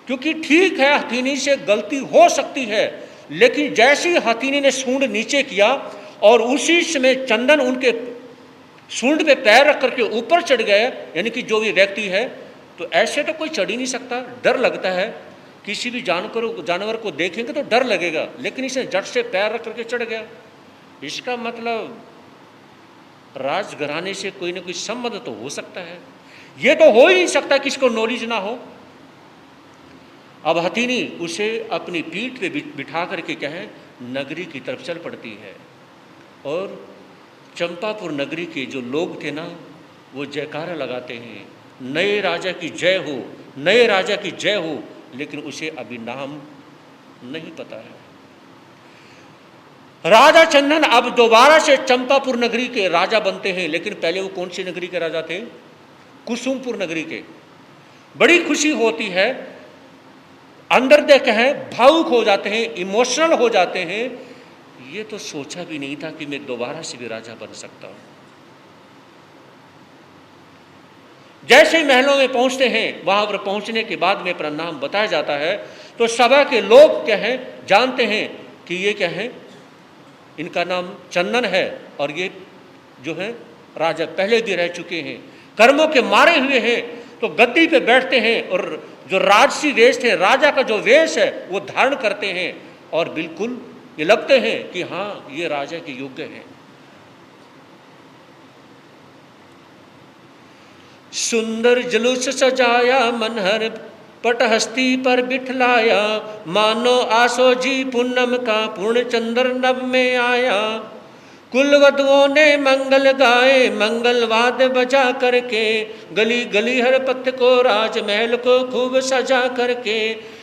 क्योंकि ठीक है हथीनी से गलती हो सकती है, लेकिन जैसे ही हथीनी ने सूंड नीचे किया और उसी समय चंदन उनके सूंड पे पैर रख करके ऊपर चढ़ गया, यानी कि जो भी व्यक्ति है, तो ऐसे तो कोई चढ़ ही नहीं सकता। डर लगता है, किसी भी जानवर को देखेंगे तो डर लगेगा, लेकिन इसे झट से पैर रख करके चढ़ गया। इसका मतलब राजघराने से कोई ना कोई संबंध तो हो सकता है। ये तो हो ही नहीं सकता कि इसको नॉलेज ना हो। अब हथीनी उसे अपनी पीठ पे बिठा करके कहे नगरी की तरफ चल पड़ती है। और चंपापुर नगरी के जो लोग थे ना, वो जयकारा लगाते हैं, नए राजा की जय हो, नए राजा की जय हो। लेकिन उसे अभी नाम नहीं पता है। राजा चंदन अब दोबारा से चंपापुर नगरी के राजा बनते हैं, लेकिन पहले वो कौन सी नगरी के राजा थे? कुसुमपुर नगरी के। बड़ी खुशी होती है, अंदर देख है भावुक हो जाते हैं, इमोशनल हो जाते हैं। ये तो सोचा भी नहीं था कि मैं दोबारा से भी राजा बन सकता हूं। जैसे ही महलों में पहुंचते हैं, वहां पर पहुंचने के बाद में अपना नाम बताया जाता है, तो सभा के लोग क्या हैं, जानते हैं कि ये क्या है, इनका नाम चंदन है और ये जो है राजा पहले भी रह चुके हैं, कर्मों के मारे हुए हैं। तो गद्दी पे बैठते हैं और जो राजसी वेश है, राजा का जो वेश है, वो धारण करते हैं और बिल्कुल ये लगते हैं कि हाँ, ये राजा के योग्य हैं। सुंदर जुलूस सजाया, मनहर पटहस्ती पर बिठलाया, मानो आसो जी पूनम का पूर्ण चंद्र नभ में आया। कुल वधुओं ने मंगल गाए, मंगल वाद्य बजा करके, गली गली हर पथ को राजमहल को खूब सजा करके।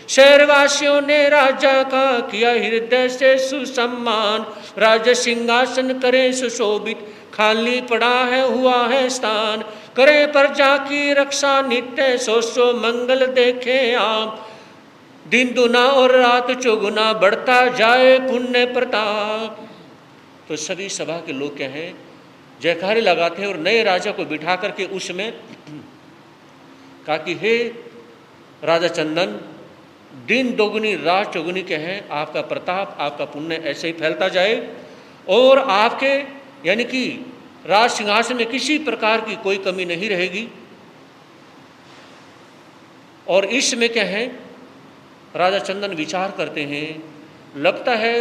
शहरवासियों ने राजा का किया हृदय से सुसम्मान, राज सिंहासन करे सुशोभित, खाली पड़ा है हुआ है स्थान। करे प्रजा की रक्षा नित्य, सो सो मंगल देखे आप, दिन दुना और रात चौगुना, बढ़ता जाए पुण्य प्रताप। तो सभी सभा के लोग क्या हैं, जयकारे लगाते हैं और नए राजा को बिठा करके उसमें कहा कि हे राजा चंदन, दिन दोगुनी रात चौगुनी क्या है, आपका प्रताप, आपका पुण्य ऐसे ही फैलता जाए और आपके यानी कि राज सिंहासन में किसी प्रकार की कोई कमी नहीं रहेगी। और इसमें क्या है, राजा चंदन विचार करते हैं, लगता है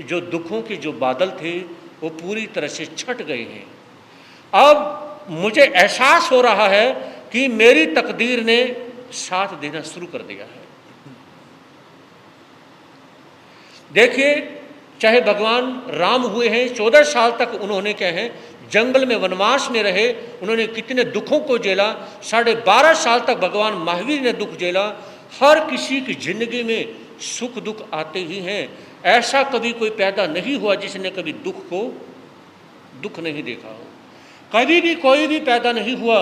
जो दुखों के जो बादल थे वो पूरी तरह से छट गए हैं। अब मुझे एहसास हो रहा है कि मेरी तकदीर ने साथ देना शुरू कर दिया है। देखिए, चाहे भगवान राम हुए हैं, 14 साल तक उन्होंने क्या है जंगल में वनवास में रहे, उन्होंने कितने दुखों को झेला। 12.5 साल तक भगवान महावीर ने दुख झेला। हर किसी की जिंदगी में सुख दुख आते ही हैं। ऐसा कभी कोई पैदा नहीं हुआ जिसने कभी दुख को दुख नहीं देखा हो। कभी भी कोई भी पैदा नहीं हुआ।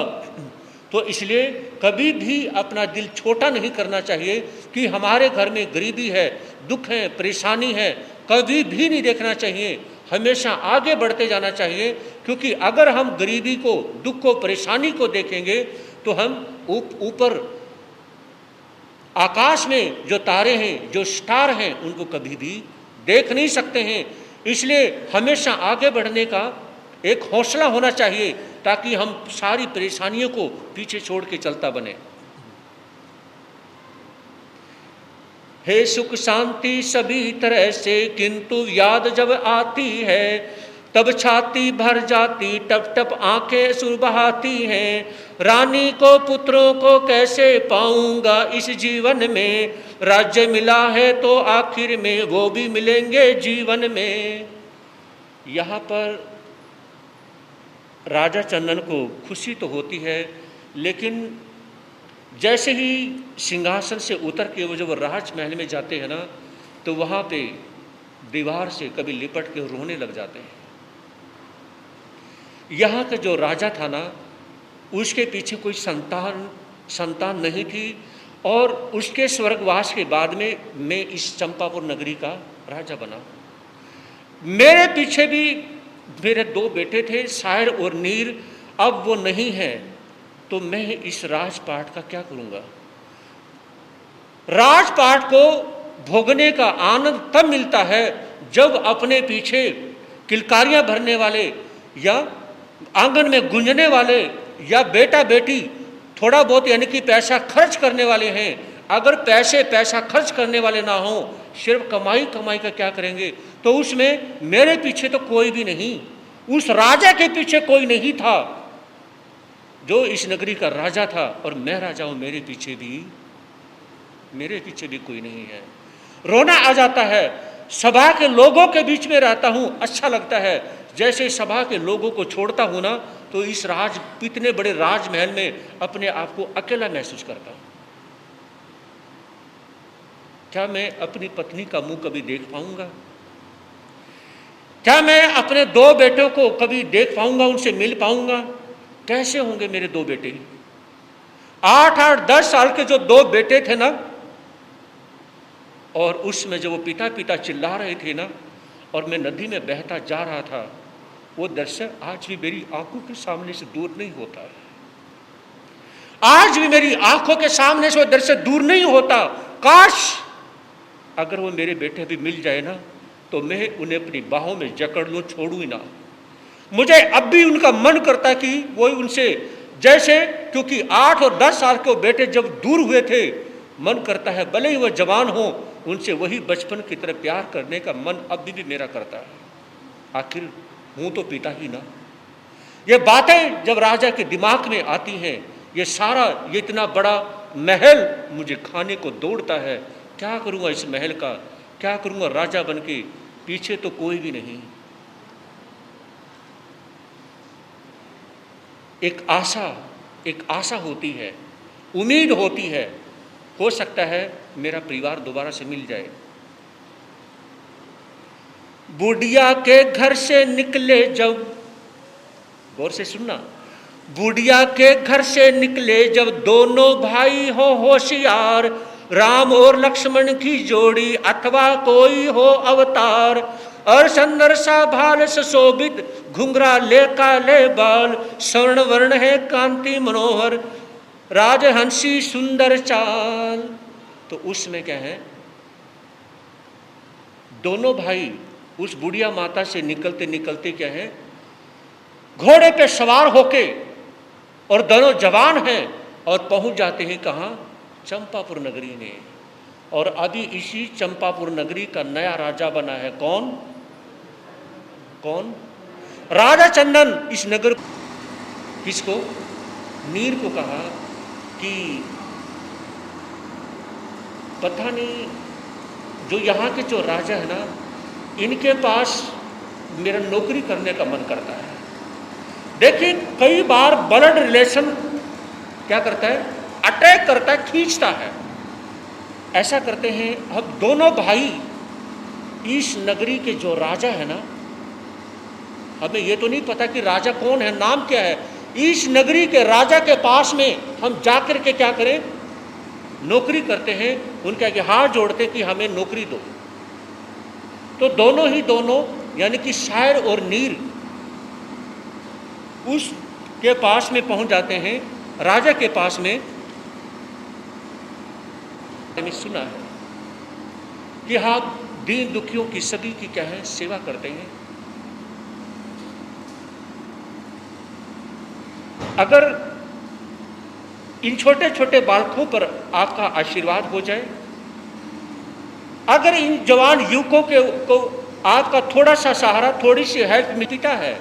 तो इसलिए कभी भी अपना दिल छोटा नहीं करना चाहिए कि हमारे घर में गरीबी है, दुख है, परेशानी है, कभी भी नहीं देखना चाहिए। हमेशा आगे बढ़ते जाना चाहिए, क्योंकि अगर हम गरीबी को, दुख को, परेशानी को देखेंगे तो हम ऊपर आकाश में जो तारे हैं, जो स्टार हैं, उनको कभी भी देख नहीं सकते हैं। इसलिए हमेशा आगे बढ़ने का एक हौसला होना चाहिए, ताकि हम सारी परेशानियों को पीछे छोड़ के चलता बने। हे सुख शांति सभी तरह से, किंतु याद जब आती है तब छाती भर जाती, टप टप आंखें आंसू बहाती हैं। रानी को पुत्रों को कैसे पाऊंगा इस जीवन में, राज्य मिला है तो आखिर में वो भी मिलेंगे जीवन में। यहाँ पर राजा चंदन को खुशी तो होती है, लेकिन जैसे ही सिंहासन से उतर के वो जब राजमहल में जाते हैं ना, तो वहाँ पे दीवार से कभी लिपट के रोने लग जाते हैं। यहाँ का जो राजा था ना, उसके पीछे कोई संतान नहीं थी, और उसके स्वर्गवास के बाद में मैं इस चंपापुर नगरी का राजा बना। मेरे पीछे भी मेरे 2 बेटे थे, शायर और नीर, अब वो नहीं है, तो मैं इस राजपाट का क्या करूँगा। राजपाट को भोगने का आनंद तब मिलता है जब अपने पीछे किलकारियाँ भरने वाले या आंगन में गूंजने वाले या बेटा बेटी थोड़ा बहुत यानी कि पैसा खर्च करने वाले हैं। अगर पैसा खर्च करने वाले ना हो, सिर्फ कमाई का क्या करेंगे, तो उसमें मेरे पीछे तो कोई भी नहीं, उस राजा के पीछे कोई नहीं था जो इस नगरी का राजा था, और मैं राजा हूं, मेरे पीछे भी कोई नहीं है। रोना आ जाता है। सभा के लोगों के बीच में रहता हूं, अच्छा लगता है। जैसे सभा के लोगों को छोड़ता हूं ना, तो इस इतने बड़े राजमहल में अपने आप को अकेला महसूस करता हूं। क्या मैं अपनी पत्नी का मुंह कभी देख पाऊंगा? क्या मैं अपने 2 बेटों को कभी देख पाऊंगा, उनसे मिल पाऊंगा? कैसे होंगे मेरे 2 बेटे? 8-8 10 साल के जो 2 बेटे थे ना, और उसमें जो वो पिता चिल्ला रहे थे ना, और मैं नदी में बहता जा रहा था, वो दृश्य आज भी मेरी आंखों के सामने से दूर नहीं होता है। आज भी मेरी आंखों के सामने से वो दृश्य दूर नहीं होता। काश अगर वो मेरे बेटे भी मिल जाए ना, तो मैं उन्हें अपनी बाहों में जकड़ लूं, छोड़ूं ही ना। मुझे अब भी उनका मन करता कि वो उनसे जैसे, क्योंकि 8 और 10 साल के बेटे जब दूर हुए थे, मन करता है भले ही वो जवान हो, उनसे वही बचपन की तरह प्यार करने का मन अब भी मेरा करता है। आखिर हूं तो पिता ही ना। ये बातें जब राजा के दिमाग में आती हैं, ये इतना बड़ा महल मुझे खाने को दौड़ता है। क्या करूँगा इस महल का, क्या करूँगा राजा बन के, पीछे तो कोई भी नहीं। एक आशा होती है, उम्मीद होती है, हो सकता है मेरा परिवार दोबारा से मिल जाए। बुढ़िया के घर से निकले जब, गौर से सुनना, बुढ़िया के घर से निकले जब दोनों भाई हो होशियार, राम और लक्ष्मण की जोड़ी अथवा कोई हो अवतार, और सुंदर सा भाल सुशोभित घुंघरा ले काले बाल, स्वर्ण वर्ण है कांति मनोहर, राजहंसी सुंदर चाल। तो उसमें क्या है, दोनों भाई उस बुढ़िया माता से निकलते निकलते क्या है, घोड़े पे सवार होके, और दोनों जवान हैं, और पहुंच जाते हैं कहाँ, चंपापुर नगरी में। और अभी इसी चंपापुर नगरी का नया राजा बना है। कौन? राजा चंदन। इस नगर किसको, नीर को कहा कि पता नहीं, जो यहाँ के जो राजा है ना, इनके पास मेरा नौकरी करने का मन करता है। देखिए कई बार ब्लड रिलेशन क्या करता है, अटैक करता है, खींचता है। ऐसा करते हैं, अब दोनों भाई इस नगरी के जो राजा है ना, हमें ये तो नहीं पता कि राजा कौन है, नाम क्या है। इस नगरी के राजा के पास में हम जाकर के क्या करें, नौकरी करते हैं, उनके आगे हाथ जोड़ते हैं कि हमें नौकरी दो। तो दोनों यानी कि शायर और नीर उसके पास में पहुंच जाते हैं, राजा के पास में। मैंने सुना है कि आप दीन दुखियों की सभी की क्या है, सेवा करते हैं। अगर इन छोटे छोटे बालकों पर आपका आशीर्वाद हो जाए, अगर इन जवान युवकों को आपका थोड़ा सा सहारा, थोड़ी सी हेल्प मिलता है।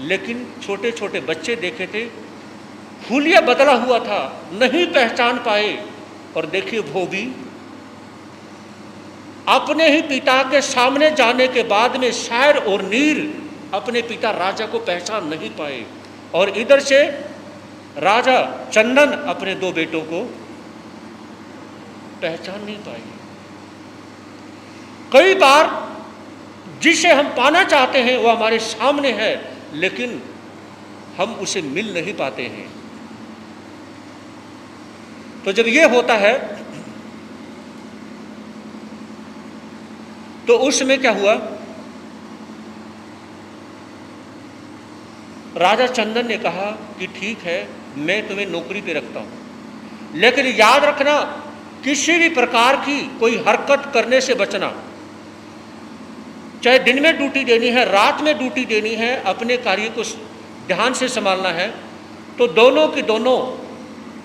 लेकिन छोटे छोटे बच्चे देखे थे, हुलिया बदला हुआ था, नहीं पहचान पाए। और देखिए वो भी अपने ही पिता के सामने जाने के बाद में शायर और नीर अपने पिता राजा को पहचान नहीं पाए। और इधर से राजा चंदन अपने दो बेटों को पहचान नहीं पाए। कई बार जिसे हम पाना चाहते हैं वो हमारे सामने है, लेकिन हम उसे मिल नहीं पाते हैं। तो जब ये होता है तो उसमें क्या हुआ, राजा चंदन ने कहा कि ठीक है, मैं तुम्हें नौकरी पे रखता हूं, लेकिन याद रखना किसी भी प्रकार की कोई हरकत करने से बचना। चाहे दिन में ड्यूटी देनी है, रात में ड्यूटी देनी है, अपने कार्य को ध्यान से संभालना है। तो दोनों के दोनों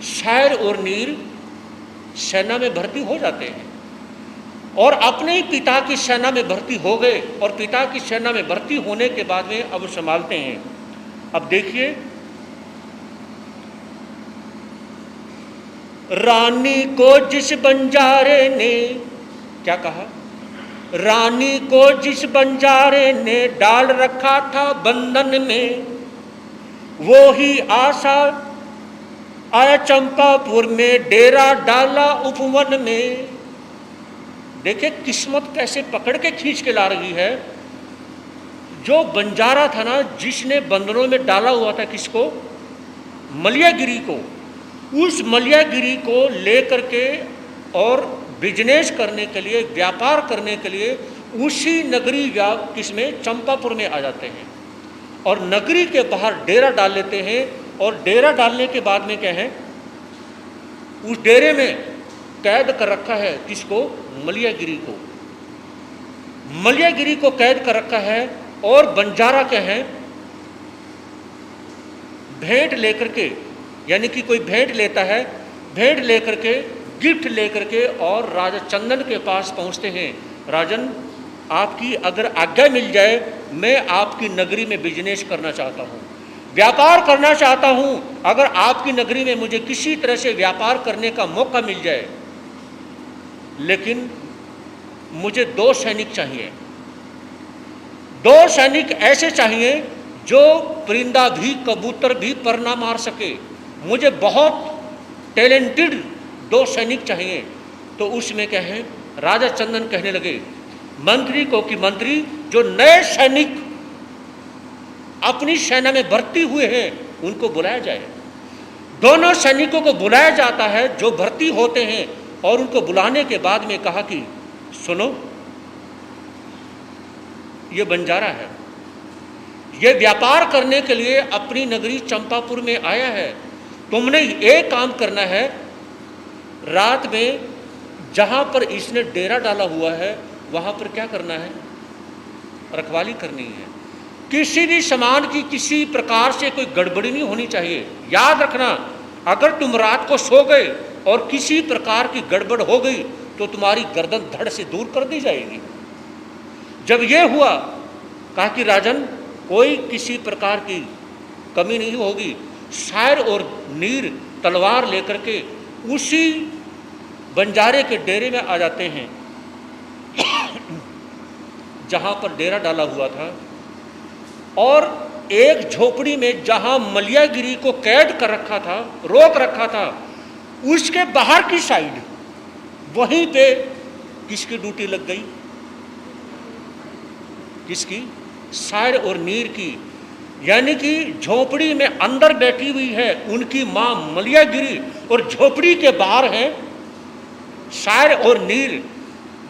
शायर और नीर सेना में भर्ती हो जाते हैं और अपने ही पिता की सेना में भर्ती हो गए। और पिता की सेना में भर्ती होने के बाद में अब संभालते हैं। अब देखिए, रानी को जिस बंजारे ने क्या कहा, रानी को जिस बंजारे ने डाल रखा था बंधन में, वो ही आशा आया चंपापुर में, डेरा डाला उपवन में। देखिए किस्मत कैसे पकड़ के खींच के ला रही है। जो बंजारा था ना, जिसने बंधनों में डाला हुआ था किसको, मलियागिरी को, उस मलियागिरी को लेकर के और बिजनेस करने के लिए, व्यापार करने के लिए उसी नगरी किसमें, चंपापुर में आ जाते हैं और नगरी के बाहर डेरा डाल लेते हैं। और डेरा डालने के बाद में क्या है, उस डेरे में कैद कर रखा है किसको, मलियागिरी को, मलियागिरी को कैद कर रखा है। और बंजारा क्या है, भेंट लेकर के, यानी कि कोई भेंट लेता है, भेंट लेकर के, गिफ्ट लेकर के और राजा चंदन के पास पहुंचते हैं। राजन, आपकी अगर आज्ञा मिल जाए, मैं आपकी नगरी में बिजनेस करना चाहता हूं, व्यापार करना चाहता हूं। अगर आपकी नगरी में मुझे किसी तरह से व्यापार करने का मौका मिल जाए, लेकिन मुझे 2 सैनिक चाहिए, 2 सैनिक ऐसे चाहिए जो परिंदा भी, कबूतर भी पर ना मार सके। मुझे बहुत टैलेंटेड 2 सैनिक चाहिए। तो उसमें क्या है, राजा चंदन कहने लगे मंत्री को कि मंत्री, जो नए सैनिक अपनी सेना में भर्ती हुए हैं उनको बुलाया जाए। दोनों सैनिकों को बुलाया जाता है जो भर्ती होते हैं। और उनको बुलाने के बाद में कहा कि सुनो, ये बंजारा है, ये व्यापार करने के लिए अपनी नगरी चंपापुर में आया है। तुमने एक काम करना है, रात में जहां पर इसने डेरा डाला हुआ है वहां पर क्या करना है, रखवाली करनी है। किसी भी सामान की किसी प्रकार से कोई गड़बड़ी नहीं होनी चाहिए। याद रखना, अगर तुम रात को सो गए और किसी प्रकार की गड़बड़ हो गई तो तुम्हारी गर्दन धड़ से दूर कर दी जाएगी। जब यह हुआ, कहा कि राजन, कोई किसी प्रकार की कमी नहीं होगी। शायर और नीर तलवार लेकर के उसी बंजारे के डेरे में आ जाते हैं जहां पर डेरा डाला हुआ था। और एक झोपड़ी में जहां मलियागिरी को कैद कर रखा था, रोक रखा था, उसके बाहर की साइड वहीं पे किसकी ड्यूटी लग गई, किसकी, शायर और नीर की। यानी कि झोपड़ी में अंदर बैठी हुई है उनकी मां मलियागिरी और झोपड़ी के बाहर है शायर और नीर।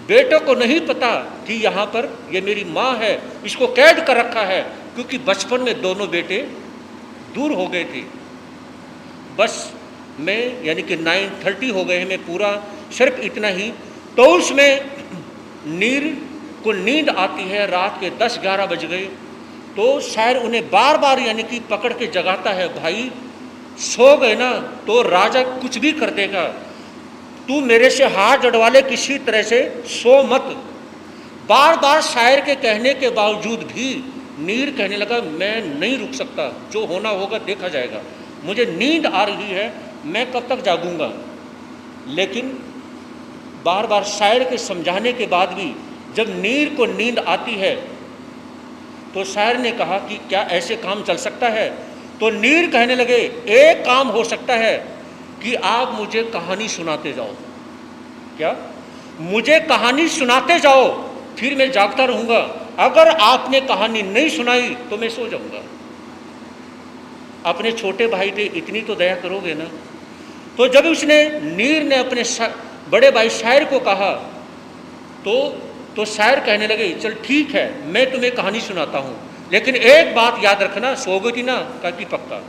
बेटों को नहीं पता कि यहाँ पर ये मेरी माँ है, इसको कैद कर रखा है, क्योंकि बचपन में दोनों बेटे दूर हो गए थे। बस मैं यानी कि 9:30 हो गए हैं, मैं पूरा सिर्फ इतना ही। तो उसमें नीर को नींद आती है, रात के 10-11 बज गए। तो शायर उन्हें बार बार यानी कि पकड़ के जगाता है, भाई सो गए ना तो राजा कुछ भी कर देगा, तू मेरे से हाथ जड़वा ले, किसी तरह से सो मत। बार बार शायर के कहने के बावजूद भी नीर कहने लगा, मैं नहीं रुक सकता, जो होना होगा देखा जाएगा, मुझे नींद आ रही है, मैं कब तक जागूंगा। लेकिन बार बार शायर के समझाने के बाद भी जब नीर को नींद आती है तो शायर ने कहा कि क्या ऐसे काम चल सकता है। तो नीर कहने लगे, एक काम हो सकता है कि आप मुझे कहानी सुनाते जाओ। क्या? मुझे कहानी सुनाते जाओ, फिर मैं जागता रहूंगा। अगर आपने कहानी नहीं सुनाई तो मैं सो जाऊंगा। अपने छोटे भाई पे इतनी तो दया करोगे ना। तो जब उसने नीर ने अपने बड़े भाई शायर को कहा तो शायर कहने लगे, चल ठीक है, मैं तुम्हें कहानी सुनाता हूं, लेकिन एक बात याद रखना, सोओगे ना? कहा कि पक्का।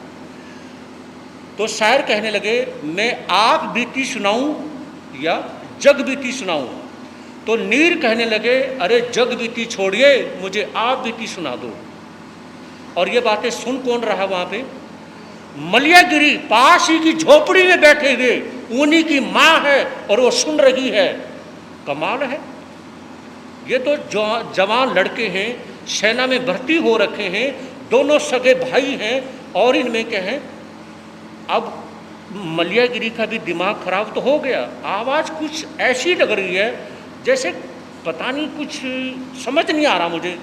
तो शायर कहने लगे, मैं आप बीती सुनाऊं या जग बीती सुनाऊं? तो नीर कहने लगे, अरे जग बीती छोड़िए, मुझे आप बीती सुना दो। और ये बातें सुन कौन रहा वहां पे? मलियागिरी पास ही की झोपड़ी में बैठे हुए उन्हीं की मां है और वो सुन रही है। कमाल है। ये तो जवान लड़के हैं, सेना में भर्ती हो रखे हैं, दोनों सगे भाई हैं, और इनमें क्या है, अब मलियागिरी का भी दिमाग खराब तो हो गया। आवाज़ कुछ ऐसी लग रही है जैसे पता नहीं, कुछ समझ नहीं आ रहा मुझे।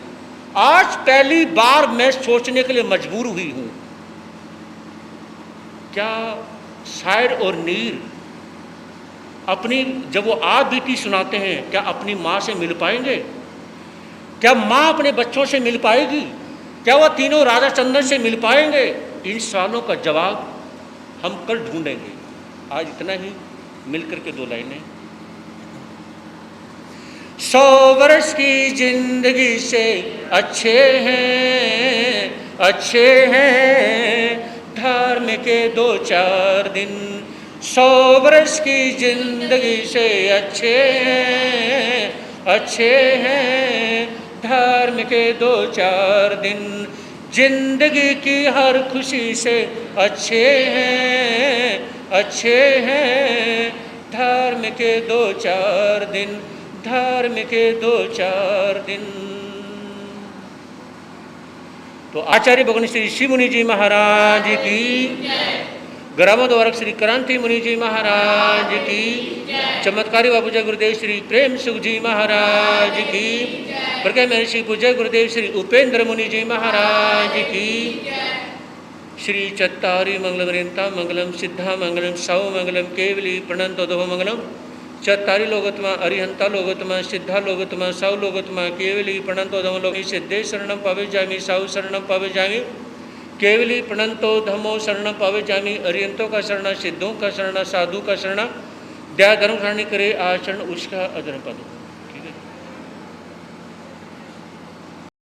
आज पहली बार मैं सोचने के लिए मजबूर हुई हूँ, क्या शायर और नीर अपनी, जब वो आप बीती सुनाते हैं, क्या अपनी माँ से मिल पाएंगे? क्या माँ अपने बच्चों से मिल पाएगी? क्या वह तीनों राजा चंदन से मिल पाएंगे? इन सवालों का जवाब हम कल ढूंढेंगे। आज इतना ही, मिलकर के दो लाइनें। 100 वर्ष की जिंदगी से अच्छे हैं धर्म के 2-4 दिन। 100 वर्ष की जिंदगी से अच्छे हैं धर्म के 2-4 दिन। जिंदगी की हर खुशी से अच्छे हैं धर्म के 2-4 दिन, धर्म के 2-4 दिन। तो आचार्य भगवान श्री ऋषि मुनि जी महाराज की, ग्रामोद्धारक श्री क्रांति मुनि जी महाराज की, चमत्कारी बाबूजी गुरुदेव श्री प्रेम सुख जी महाराज की, प्रज्ञा महर्षि पूज्य गुरुदेव श्री उपेंद्र मुनि जी महाराज की, श्री चत्तारी मंगलम रेंता मंगलम सिद्धा मंगलम सौ मंगलम केवली प्रणंत दो मंगलम। चत्तारी लोगोत्तमा अरिहंता लोगोत्तमा सिद्धा लोगोत्तमा सौ लोगोत्तमा केवली प्रणंतो धमो लोग सिद्धे शरणम पावे जामी सौ शरणम पावे जामी केवली प्रणंतो धमो शरणम पावे जामी। अरिहंतों का शरणा, सिद्धों का शरणा, साधु का शरणा, दया धर्म खानी करे आचरण उसका अधर्म पद।